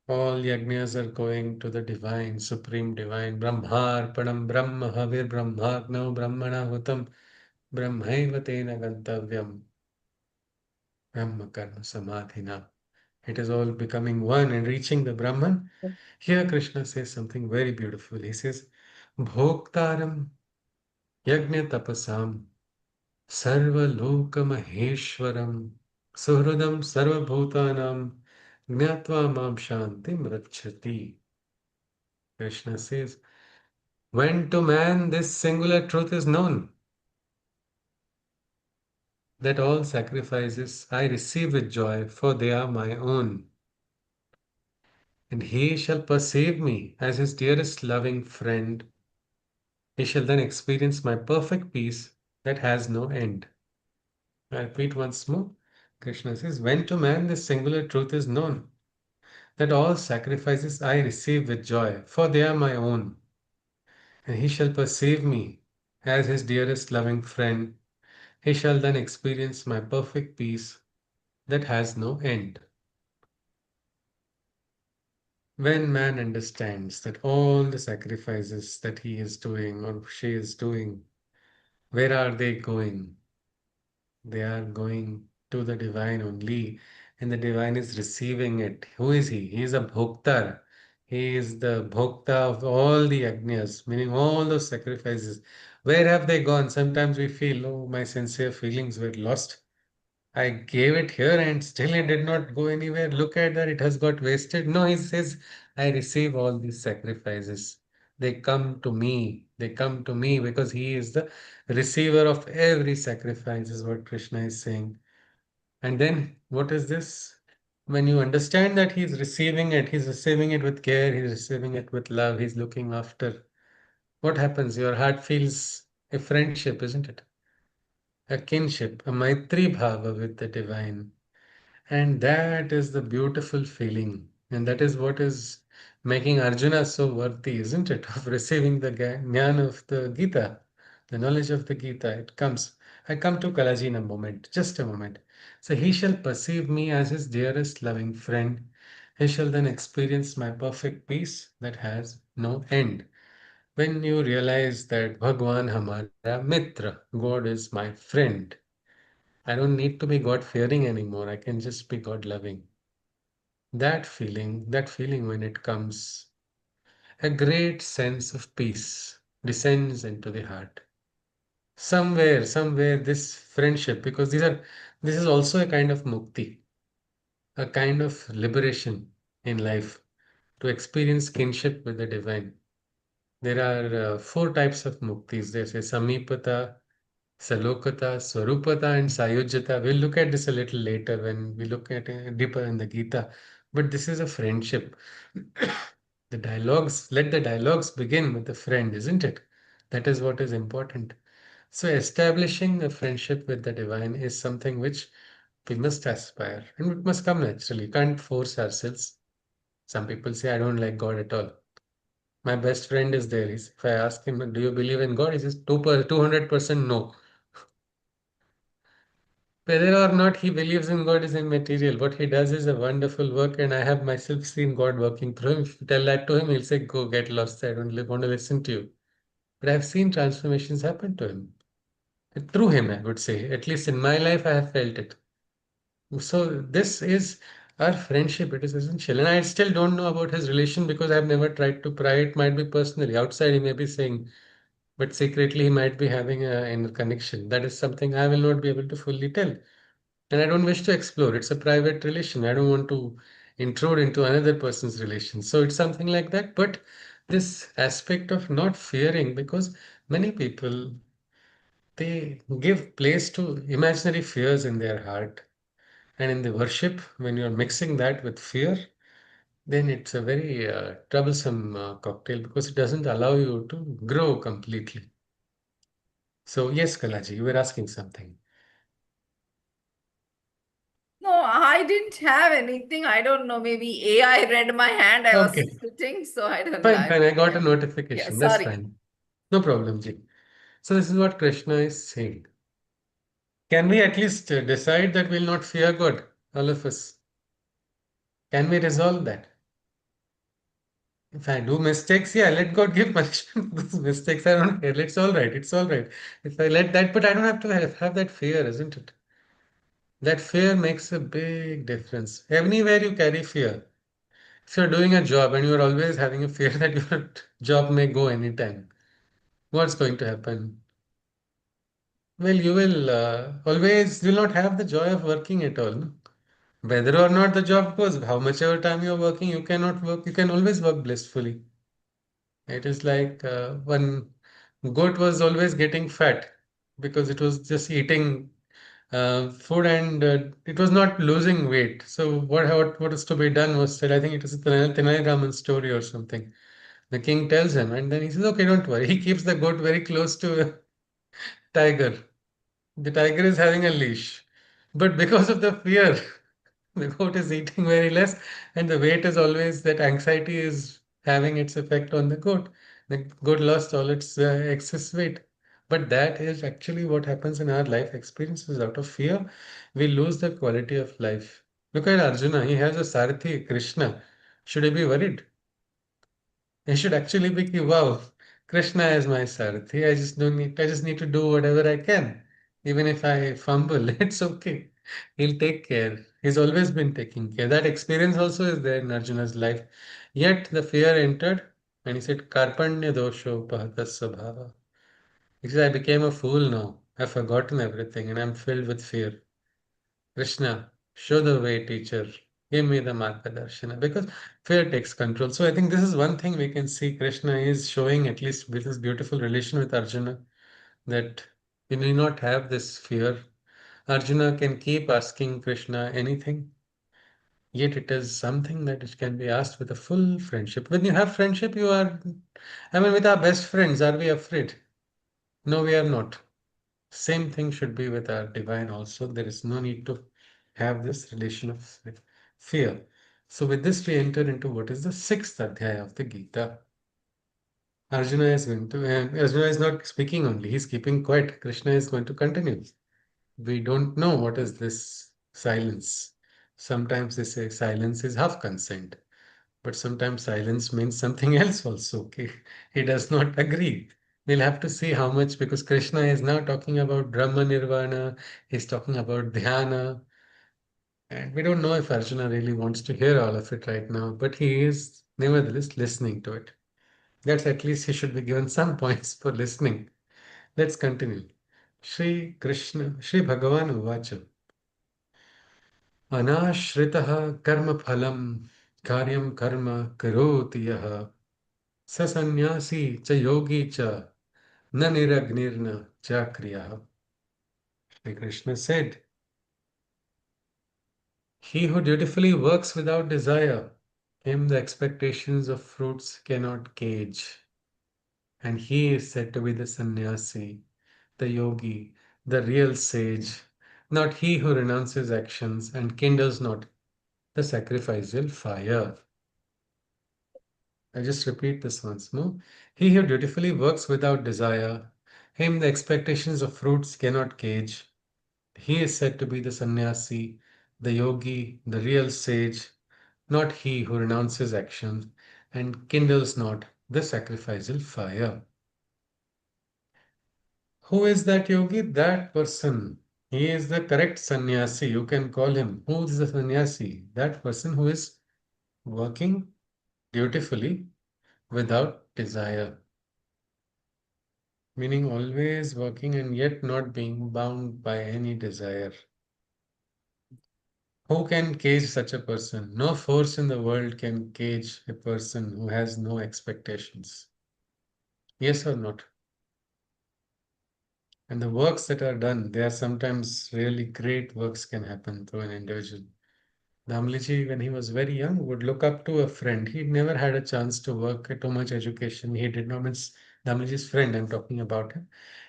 All yajnas are going to the divine, supreme divine. Brahmarpanam Brahma Havir Brahmagno Brahmana Hutam Brahmaiva Tena Gantavyam Brahma Karma Samadhina. It is all becoming one and reaching the Brahman. Here Krishna says something very beautiful. He says, Bhoktaram Yajna Tapasam Sarva Loka Maheshwaram Suhradam Sarva Bhutanam Gnatva Mam Shantim Rachati. Krishna says, when to man this singular truth is known, that all sacrifices I receive with joy, for they are my own. And he shall perceive me as his dearest loving friend. He shall then experience my perfect peace that has no end. I repeat once more. Krishna says, when to man this singular truth is known, that all sacrifices I receive with joy, for they are my own. And he shall perceive me as his dearest loving friend. He shall then experience my perfect peace that has no end. When man understands that all the sacrifices that he is doing or she is doing, where are they going? They are going to the divine only, and the divine is receiving it. Who is he? He is a bhoktar. He is the bhokta of all the agnyas, meaning all those sacrifices. Where have they gone? Sometimes we feel, oh, my sincere feelings were lost. I gave it here and still it did not go anywhere. Look at that, it has got wasted. No, he says, I receive all these sacrifices. They come to me. They come to me because he is the receiver of every sacrifice, is what Krishna is saying. And then what is this? When you understand that he's receiving it with care, he's receiving it with love, he's looking after. What happens? Your heart feels a friendship, isn't it? A kinship, a Maitri Bhava with the divine. And that is the beautiful feeling. And that is what is making Arjuna so worthy, isn't it? Of receiving the jnana of the Gita, the knowledge of the Gita. It comes. I come to Kalaji in a moment, just a moment. So he shall perceive me as his dearest loving friend. He shall then experience my perfect peace that has no end. When you realize that Bhagwan Hamara Mitra, God is my friend, I don't need to be God fearing anymore. I can just be God loving. That feeling when it comes, a great sense of peace descends into the heart. Somewhere, this friendship, because this is also a kind of mukti, a kind of liberation in life to experience kinship with the divine. There are four types of muktis. There's a samipata, Salokata, Swarupata, and Sayujata. We'll look at this a little later when we look at it deeper in the Gita. But this is a friendship. Let the dialogues begin with the friend, isn't it? That is what is important. So establishing a friendship with the divine is something which we must aspire and it must come naturally. Can't force ourselves. Some people say, I don't like God at all. My best friend is there. If I ask him, do you believe in God? He says, 200% no. Whether or not he believes in God is immaterial. What he does is a wonderful work, and I have myself seen God working through him. If you tell that to him, he'll say, go get lost. I don't want to listen to you. But I've seen transformations happen to him. Through him, I would say. At least in my life, I have felt it. So this is our friendship. It is essential. And I still don't know about his relation because I've never tried to pry. It might be personally. Outside, he may be saying, but secretly, he might be having a inner connection. That is something I will not be able to fully tell. And I don't wish to explore. It's a private relation. I don't want to intrude into another person's relation. So it's something like that. But this aspect of not fearing, because many people they give place to imaginary fears in their heart. And in the worship, when you're mixing that with fear, then it's a very troublesome cocktail because it doesn't allow you to grow completely. So, yes, Kalaji, you were asking something. No, I didn't have anything. I don't know. Maybe AI read my hand. I was Okay, sitting, so I don't know. fine, fine. I got a Yeah, notification. That's sorry. fine. No problem, Ji. So this is what Krishna is saying. Can we at least decide that we'll not fear God, all of us? Can we resolve that? If I do mistakes, yeah, let God give punishment for those mistakes. I don't care. It's all right. It's all right. If I let that, but I don't have to have that fear, isn't it? That fear makes a big difference. Anywhere you carry fear. If you're doing a job and you're always having a fear that your job may go anytime, what's going to happen? Well, you will always will not have the joy of working at all. No? Whether or not the job goes, how much ever time you're working, you cannot work. You can always work blissfully. It is like one goat was always getting fat because it was just eating food and it was not losing weight. So what is to be done was said. I think it is a Tenai Raman story or something. The king tells him, and then he says, "Okay, don't worry." He keeps the goat very close to a tiger. The tiger is having a leash, but because of the fear, the goat is eating very less, and the weight is always that anxiety is having its effect on the goat. The goat lost all its excess weight. But that is actually what happens in our life experiences. Out of fear, we lose the quality of life. Look at Arjuna, he has a Sarathi, Krishna. Should he be worried? He should actually be, wow, Krishna is my Sarathi. I just need to do whatever I can. Even if I fumble, it's okay. He'll take care. He's always been taking care. That experience also is there in Arjuna's life. Yet the fear entered and he said, Karpanya dosho pahatasya bhava. He said, I became a fool now. I've forgotten everything and I'm filled with fear. Krishna, show the way, teacher. Give me the Margadarshana because fear takes control. So I think this is one thing we can see Krishna is showing, at least with his beautiful relation with Arjuna, that you need not have this fear. Arjuna can keep asking Krishna anything, yet it is something that it can be asked with a full friendship. When you have friendship, you are, I mean, with our best friends, are we afraid? No, we are not. Same thing should be with our divine also. There is no need to have this relation of fear. So with this, we enter into what is the sixth adhyaya of the Gita. Arjuna is going to, and Arjuna is not speaking only, he's keeping quiet. Krishna is going to continue. We don't know what is this silence. Sometimes they say silence is half consent, but sometimes silence means something else also. Okay, he does not agree. We'll have to see how much, because Krishna is now talking about Brahma Nirvana, he's talking about dhyana, and we don't know if Arjuna really wants to hear all of it right now, but he is nevertheless listening to it. That's at least he should be given some points for listening. Let's continue. Shri Krishna, Shri Bhagavan Uvacha. अनाश्रितः कर्मफलं कार्यं कर्म करोति यः स सन्न्यासी च योगी च न निरग्निर्न च क्रियः. Shri Krishna said, he who dutifully works without desire, him the expectations of fruits cannot cage. And he is said to be the sannyasi, the yogi, the real sage, not he who renounces actions and kindles not the sacrificial fire. I just repeat this once more. He who dutifully works without desire, him the expectations of fruits cannot cage. He is said to be the sannyasi, the yogi, the real sage, not he who renounces action and kindles not the sacrificial fire. Who is that yogi? That person. He is the correct sannyasi. You can call him. Who is the sannyasi? That person who is working dutifully without desire. Meaning always working and yet not being bound by any desire. Who can cage such a person? No force in the world can cage a person who has no expectations. Yes or not? And the works that are done, they are sometimes really great works can happen through an individual. Damliji, when he was very young, would look up to a friend. He never had a chance to work, too much education. He did not, means Damliji's friend, I'm talking about him.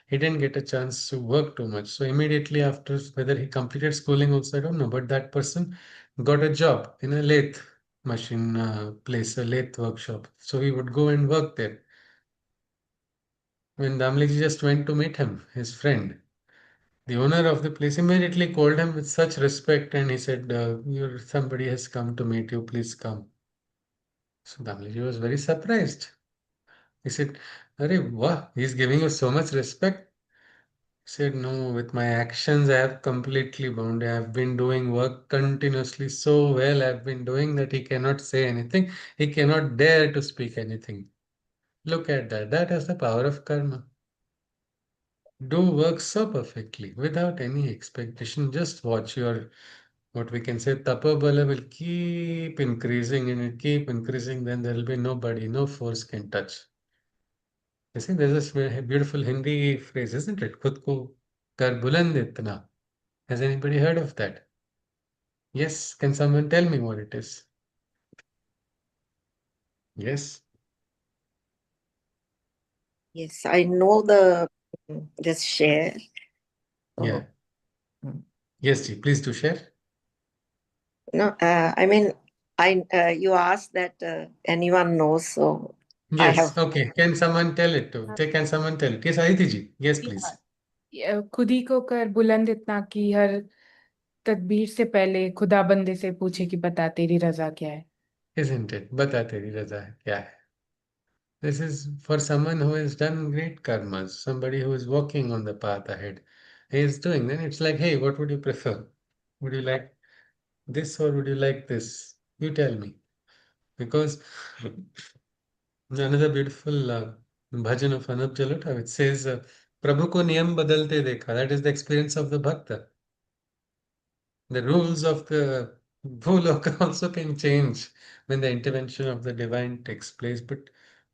He didn't get a chance to work too much. So immediately after, whether he completed schooling also, I don't know, but that person got a job in a lathe machine place, a lathe workshop. So he would go and work there. When Damliji just went to meet him, his friend, the owner of the place immediately called him with such respect and he said, somebody has come to meet you, please come. So Damliji was very surprised. He said, Arey, wow, he's giving you so much respect. He said, no, with my actions, I have completely bound. I have been doing work continuously so well. I've been doing that he cannot say anything. He cannot dare to speak anything. Look at that. That is the power of karma. Do work so perfectly without any expectation. Just watch your, what we can say, tapabala will keep increasing and it keep increasing. Then there will be nobody, no force can touch. You see, there's this beautiful Hindi phrase, isn't it? Khud ko kar buland itna. Has anybody heard of that? Yes. Can someone tell me what it is? Yes. Yes, I know the just share. Yeah. Mm. Yes, Ji, please do share. No, I mean, you asked that anyone knows, so I Yes. have. Okay. Can someone tell it to? Can someone tell it? Yes, Aditi ji. Yes, please. खुद ही को कर बुलंद इतना कि हर तदबीर से पहले खुदा बंदे से पूछे कि बता तेरी रजा क्या है. Isn't it? बता तेरी रजा है क्या है? This is for someone who has done great karmas, somebody who is walking on the path ahead. He is doing, then it's like, hey, what would you prefer? Would you like this or would you like this? You tell me. Because another beautiful bhajan of Anup Jalota, which says, Prabhu ko niyam badalte dekha. That is the experience of the bhakta. The rules of the Bhuloka also can change when the intervention of the divine takes place, but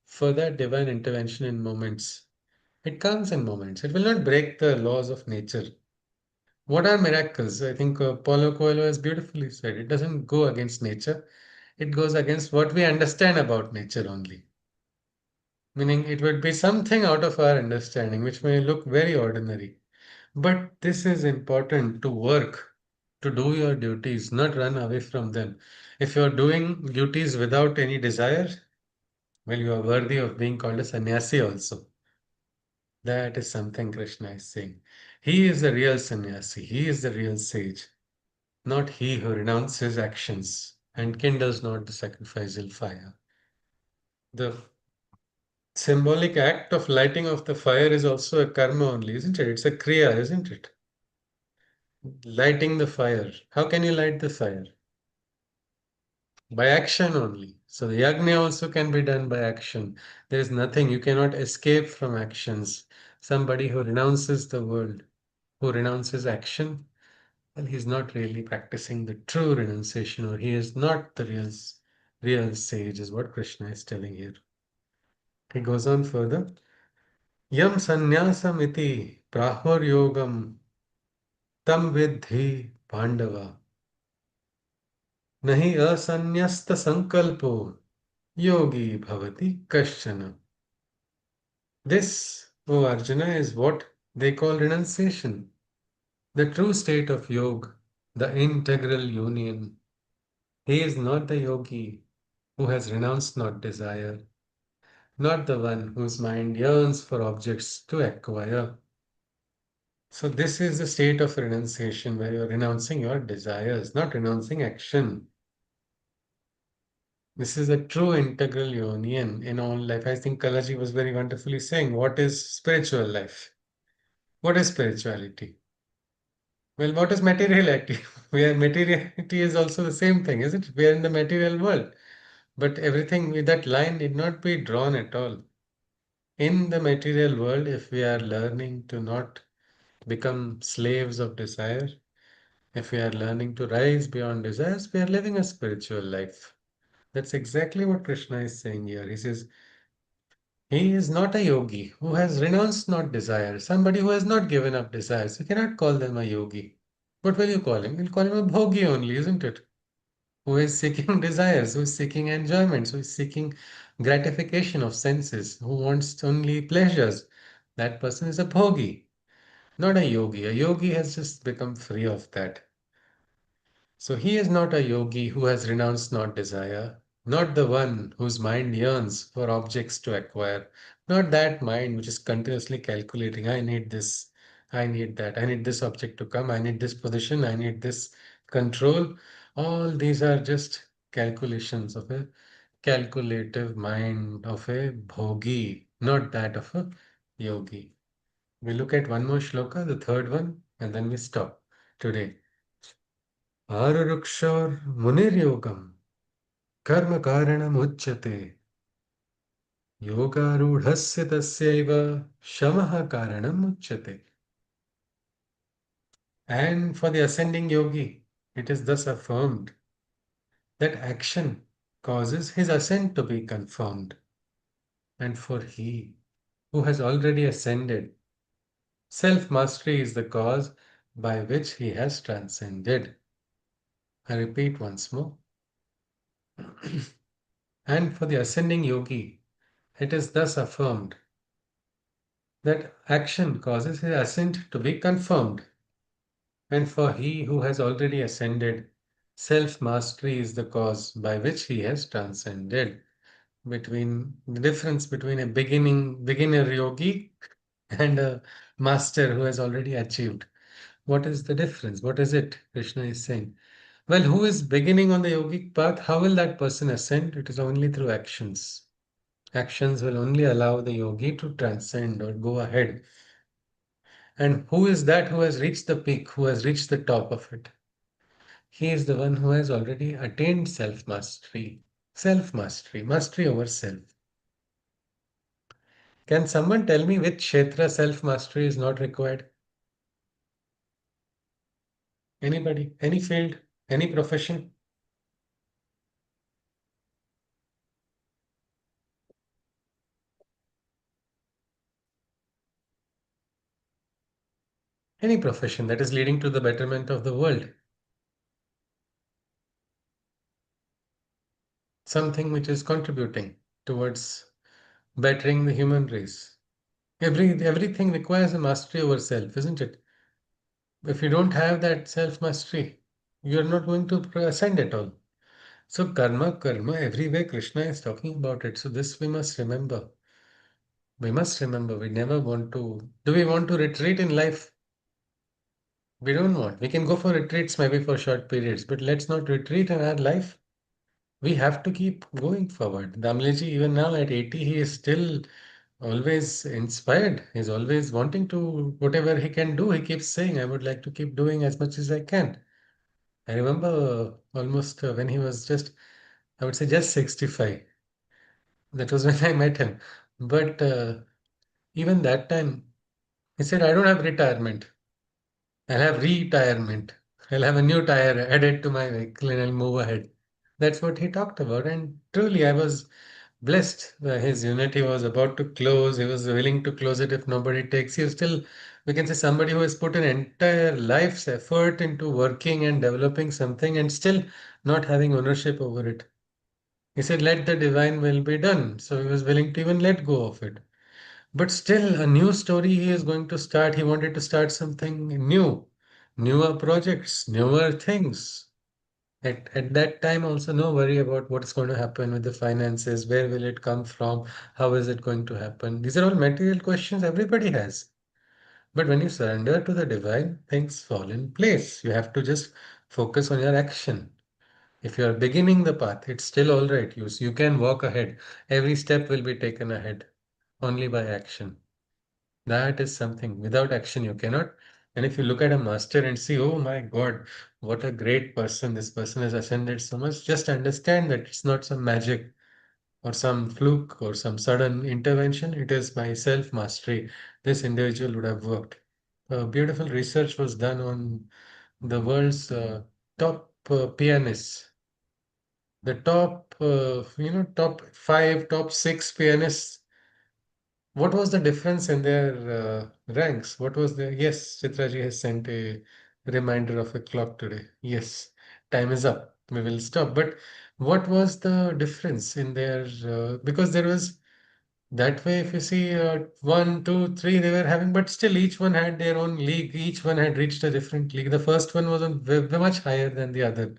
for that divine intervention in moments, it comes in moments. It will not break the laws of nature. What are miracles? I think Paulo Coelho has beautifully said it doesn't go against nature, it goes against what we understand about nature only. Meaning, it would be something out of our understanding which may look very ordinary. But this is important to work, to do your duties, not run away from them. If you're doing duties without any desire, well, you are worthy of being called a sannyasi also. That is something Krishna is saying. He is the real sannyasi, he is the real sage, not he who renounces actions and kindles not the sacrificial fire. The symbolic act of lighting of the fire is also a karma only, isn't it? It's a kriya, isn't it? Lighting the fire. How can you light the fire? By action only. So the yajna also can be done by action. There is nothing, you cannot escape from actions. Somebody who renounces the world, who renounces action, well, he's not really practicing the true renunciation, or he is not the real sage, is what Krishna is telling here. He goes on further. Yam sannyasam iti prahur yogam tam vidhi pandava. Nahi asanyasta sankalpo yogi bhavati kashchana. This, O Arjuna, is what they call renunciation. The true state of yoga, the integral union. He is not the yogi who has renounced not desire, not the one whose mind yearns for objects to acquire. So, this is the state of renunciation where you're renouncing your desires, not renouncing action. This is a true integral union in all life. I think Kalaji was very wonderfully saying, what is spiritual life? What is spirituality? Well, what is materiality? Where materiality is also the same thing, isn't it? We are in the material world. But everything with that line need not be drawn at all. In the material world, if we are learning to not become slaves of desire, if we are learning to rise beyond desires, we are living a spiritual life. That's exactly what Krishna is saying here. He says, he is not a yogi who has renounced not desire, somebody who has not given up desires. You cannot call them a yogi. What will you call him? You'll call him a bhogi only, isn't it? Who is seeking desires, who is seeking enjoyments, who is seeking gratification of senses, who wants only pleasures. That person is a bhogi, not a yogi. A yogi has just become free of that. So he is not a yogi who has renounced not desire, not the one whose mind yearns for objects to acquire, not that mind which is continuously calculating, I need this, I need that, I need this object to come, I need this position, I need this control. All these are just calculations of a calculative mind of a bhogi, not that of a yogi. We look at one more shloka, the third one, and then we stop today. Arurukshor munir yogam karma karanam uchyate yogarudhasya tasyaiva shamaha karanam uchyate. And for the ascending yogi, it is thus affirmed that action causes his ascent to be confirmed. And for he who has already ascended, self-mastery is the cause by which he has transcended. I repeat once more. And for the ascending yogi, it is thus affirmed that action causes his ascent to be confirmed. And for he who has already ascended, self-mastery is the cause by which he has transcended. Between the difference between a beginner yogi and a master who has already achieved. What is the difference? What is it? Krishna is saying. Well, who is beginning on the yogic path? How will that person ascend? It is only through actions. Actions will only allow the yogi to transcend or go ahead. And who is that who has reached the peak, who has reached the top of it? He is the one who has already attained self-mastery. Self-mastery, mastery over self. Can someone tell me which kshetra self-mastery is not required? Anybody? Any field? Any profession? Any profession that is leading to the betterment of the world. Something which is contributing towards bettering the human race. Everything requires a mastery over self, isn't it? If you don't have that self-mastery, you're not going to ascend at all. So karma, everywhere Krishna is talking about it. So this we must remember. We must remember, we never want to. Do we want to retreat in life? We don't want. We can go for retreats maybe for short periods, but let's not retreat in our life. We have to keep going forward. Damleji, even now at 80, he is still always inspired. He's always wanting to, whatever he can do, he keeps saying, I would like to keep doing as much as I can. I remember almost when he was just, I would say just 65. That was when I met him. But even that time, he said, I don't have retirement. I'll have retirement. I'll have a new tire added to my vehicle and I'll move ahead. That's what he talked about. And truly, I was blessed. His unity was about to close. He was willing to close it if nobody takes. He was still, we can say, somebody who has put an entire life's effort into working and developing something and still not having ownership over it. He said, let the divine will be done. So he was willing to even let go of it. But still, a new story he is going to start. He wanted to start something new, newer projects, newer things. At that time, also, no worry about what's going to happen with the finances, where will it come from, how is it going to happen. These are all material questions everybody has. But when you surrender to the divine, things fall in place. You have to just focus on your action. If you are beginning the path, it's still all right. You can walk ahead. Every step will be taken ahead only by action. That is something. Without action, you cannot. And if you look at a master and see, oh my God, what a great person, this person has ascended so much, just understand that it's not some magic or some fluke or some sudden intervention. It is by self mastery. This individual would have worked. Beautiful research was done on the world's top pianists. The top, top five, top six pianists. What was the difference in their ranks? What was the? Yes, Chitraji has sent a reminder of a clock today. Yes, time is up. We will stop. But what was the difference in their? Because there was that way. If you see, one, two, three, they were having, but still each one had their own league. Each one had reached a different league. The first one was on much higher than the other.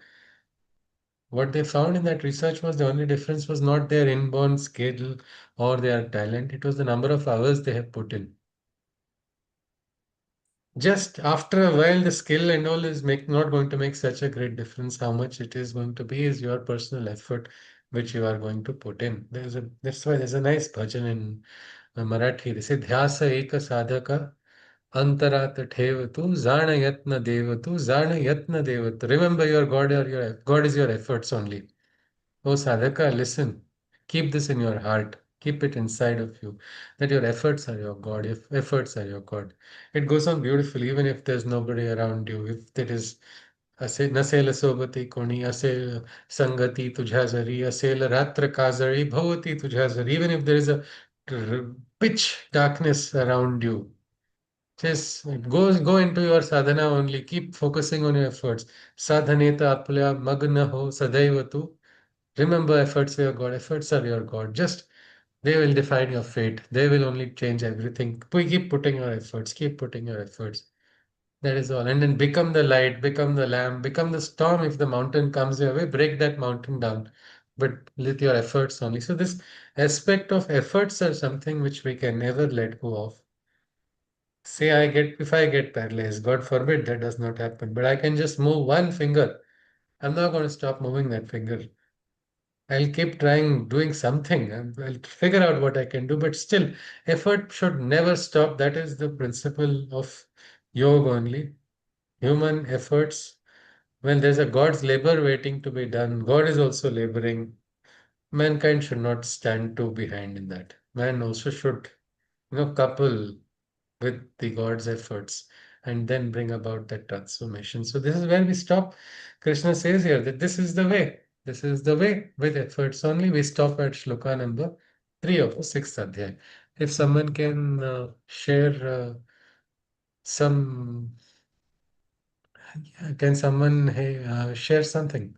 What they found in that research was the only difference was not their inborn skill or their talent, it was the number of hours they have put in. Just after a while, the skill and all is not going to make such a great difference. How much it is going to be is your personal effort which you are going to put in. That's why there's a nice bhajan in Marathi. They say Dhyasa eka sadhaka antarat thevatu zana yatna devatu zana yatna devatu. Remember your God, or your God is your efforts only. Oh sadhaka, listen. Keep this in your heart. Keep it inside of you. That your efforts are your God. If efforts are your God. It goes on beautifully, even if there's nobody around you. If there is नसेल सोबती कोणी असेल संगती तुझ्या जरी असेल रात्र काजळी भोवती तुझ्या जरी. Even if there is a pitch darkness around you, just go into your sadhana only. Keep focusing on your efforts. Sadhaneta apya magna ho sadaiva tu. Remember, efforts are your God. Efforts are your God. Just they will define your fate. They will only change everything. Keep putting your efforts. Keep putting your efforts. That is all. And then become the light, become the lamp, become the storm. If the mountain comes your way, break that mountain down, but with your efforts only. So this aspect of efforts are something which we can never let go of. Say if I get paralyzed, God forbid that does not happen, but I can just move one finger. I'm not going to stop moving that finger. I'll keep trying doing something. I'll figure out what I can do, but still, effort should never stop. That is the principle of yoga only. Human efforts, when there's a God's labor waiting to be done, God is also laboring. Mankind should not stand too behind in that. Man also should, couple with the God's efforts and then bring about that transformation. So this is where we stop. Krishna says here that this is the way. This is the way with efforts only. We stop at shloka number 3 of the 6th adhyay. If someone can share some, can someone share something?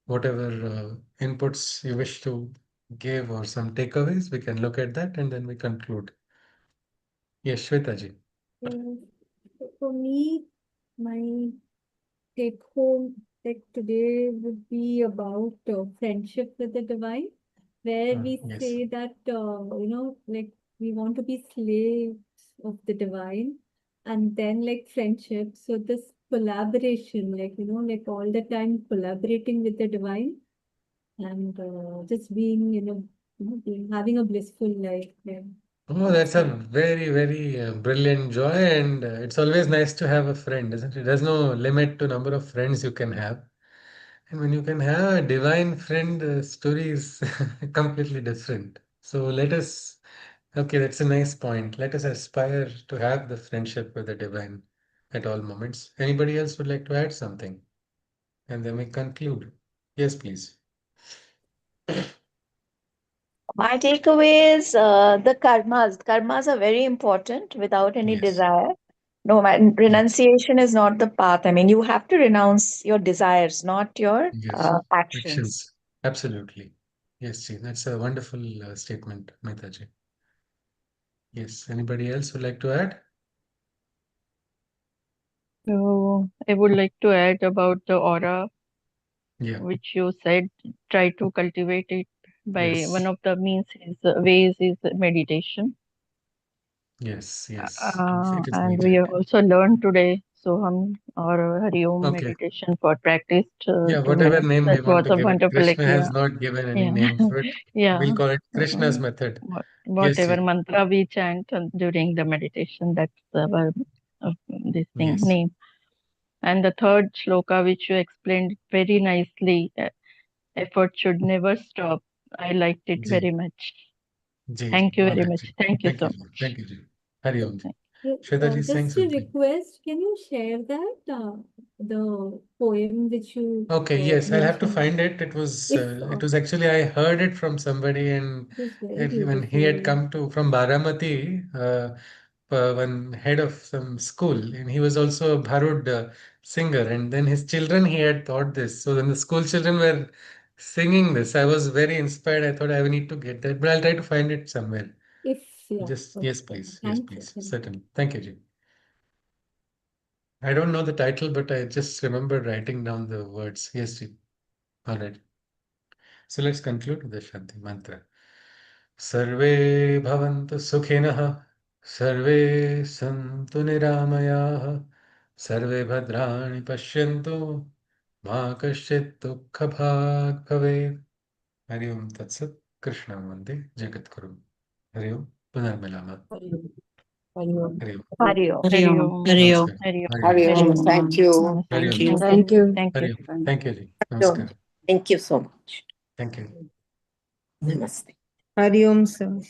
Whatever inputs you wish to give or some takeaways, we can look at that and then we conclude. Yes, Shweta ji. So for me, my take home like today would be about friendship with the divine, where we Yes. say that like we want to be slaves of the divine, and then like friendship. So this collaboration, like like all the time collaborating with the divine, and just being having a blissful life. Yeah. Oh, that's a very, very brilliant joy, and it's always nice to have a friend, isn't it? There's no limit to number of friends you can have. And when you can have a divine friend, the story is completely different. So okay, that's a nice point. Let us aspire to have the friendship with the divine at all moments. Anybody else would like to add something? And then we conclude. Yes, please. My takeaway is the karmas. Karmas are very important without any Yes. desire. No, renunciation is not the path. I mean, you have to renounce your desires, not your Yes. actions. Actions. Absolutely. Yes, see, that's a wonderful statement, Mehtaji. Yes. Anybody else would like to add? So I would like to add about the aura, Yeah. which you said, try to cultivate it by Yes. one of the ways is meditation. Yes. Yes. It is And we have needed. also learned today Soham or Hari Om Okay. meditation for practiced Yeah, 2 whatever minutes. name we That want was to a give it. wonderful Krishna has yeah. not given any Yeah. name for it. Yeah. We'll call it Krishna's method. Yes, Whatever ji. mantra we chant during the meditation, that's our this thing Yes. name. And the third shloka, which you explained very nicely, effort should never stop. I liked it Ji. very much. Ji, Thank ji. you All very right, much. ji. Thank you Thank so you, ji. much. Thank you, ji. Hari Om, ji. Yeah, Shweta ji is saying just a something. request, can you share that the poem which you Okay, yes, I'll have to mentioned? find it. It If was actually I heard it from somebody, and it is very when he had beautiful. come from Baramati, one head of some school, and he was also a Bharud singer, and then his children he had taught this. So then the school children were singing this. I was very inspired. I thought I need to get that, but I'll try to find it somewhere. If yeah, Just okay. yes, please. Yes, Thank you. please. Certainly. Thank you, ji. I don't know the title, but I just remember writing down the words. Yes, ji. All right. So let's conclude with the Shanti mantra. Sarve bhavantu sukhinah, sarve santu niramayah, sarve bhadrani pashyantu, ma kaschit dukkha bhag bhavet. Hari Om Tat Sat. Krishna Vande Jagadguru. Hari Om. Punarmilama. Hari Om. Hari Om. Hari Om. Hari Om. Hari Om. Hari Om. Namaskar. Hari Om. Hari Om. Hari Om. Thank you. Namaste. Hari Thank Om. you. Thank you. Thank Hari you. Om. Thank you, Ji. So, Namaskar. thank you so much. Thank you. Namaste. Hari Om, sir.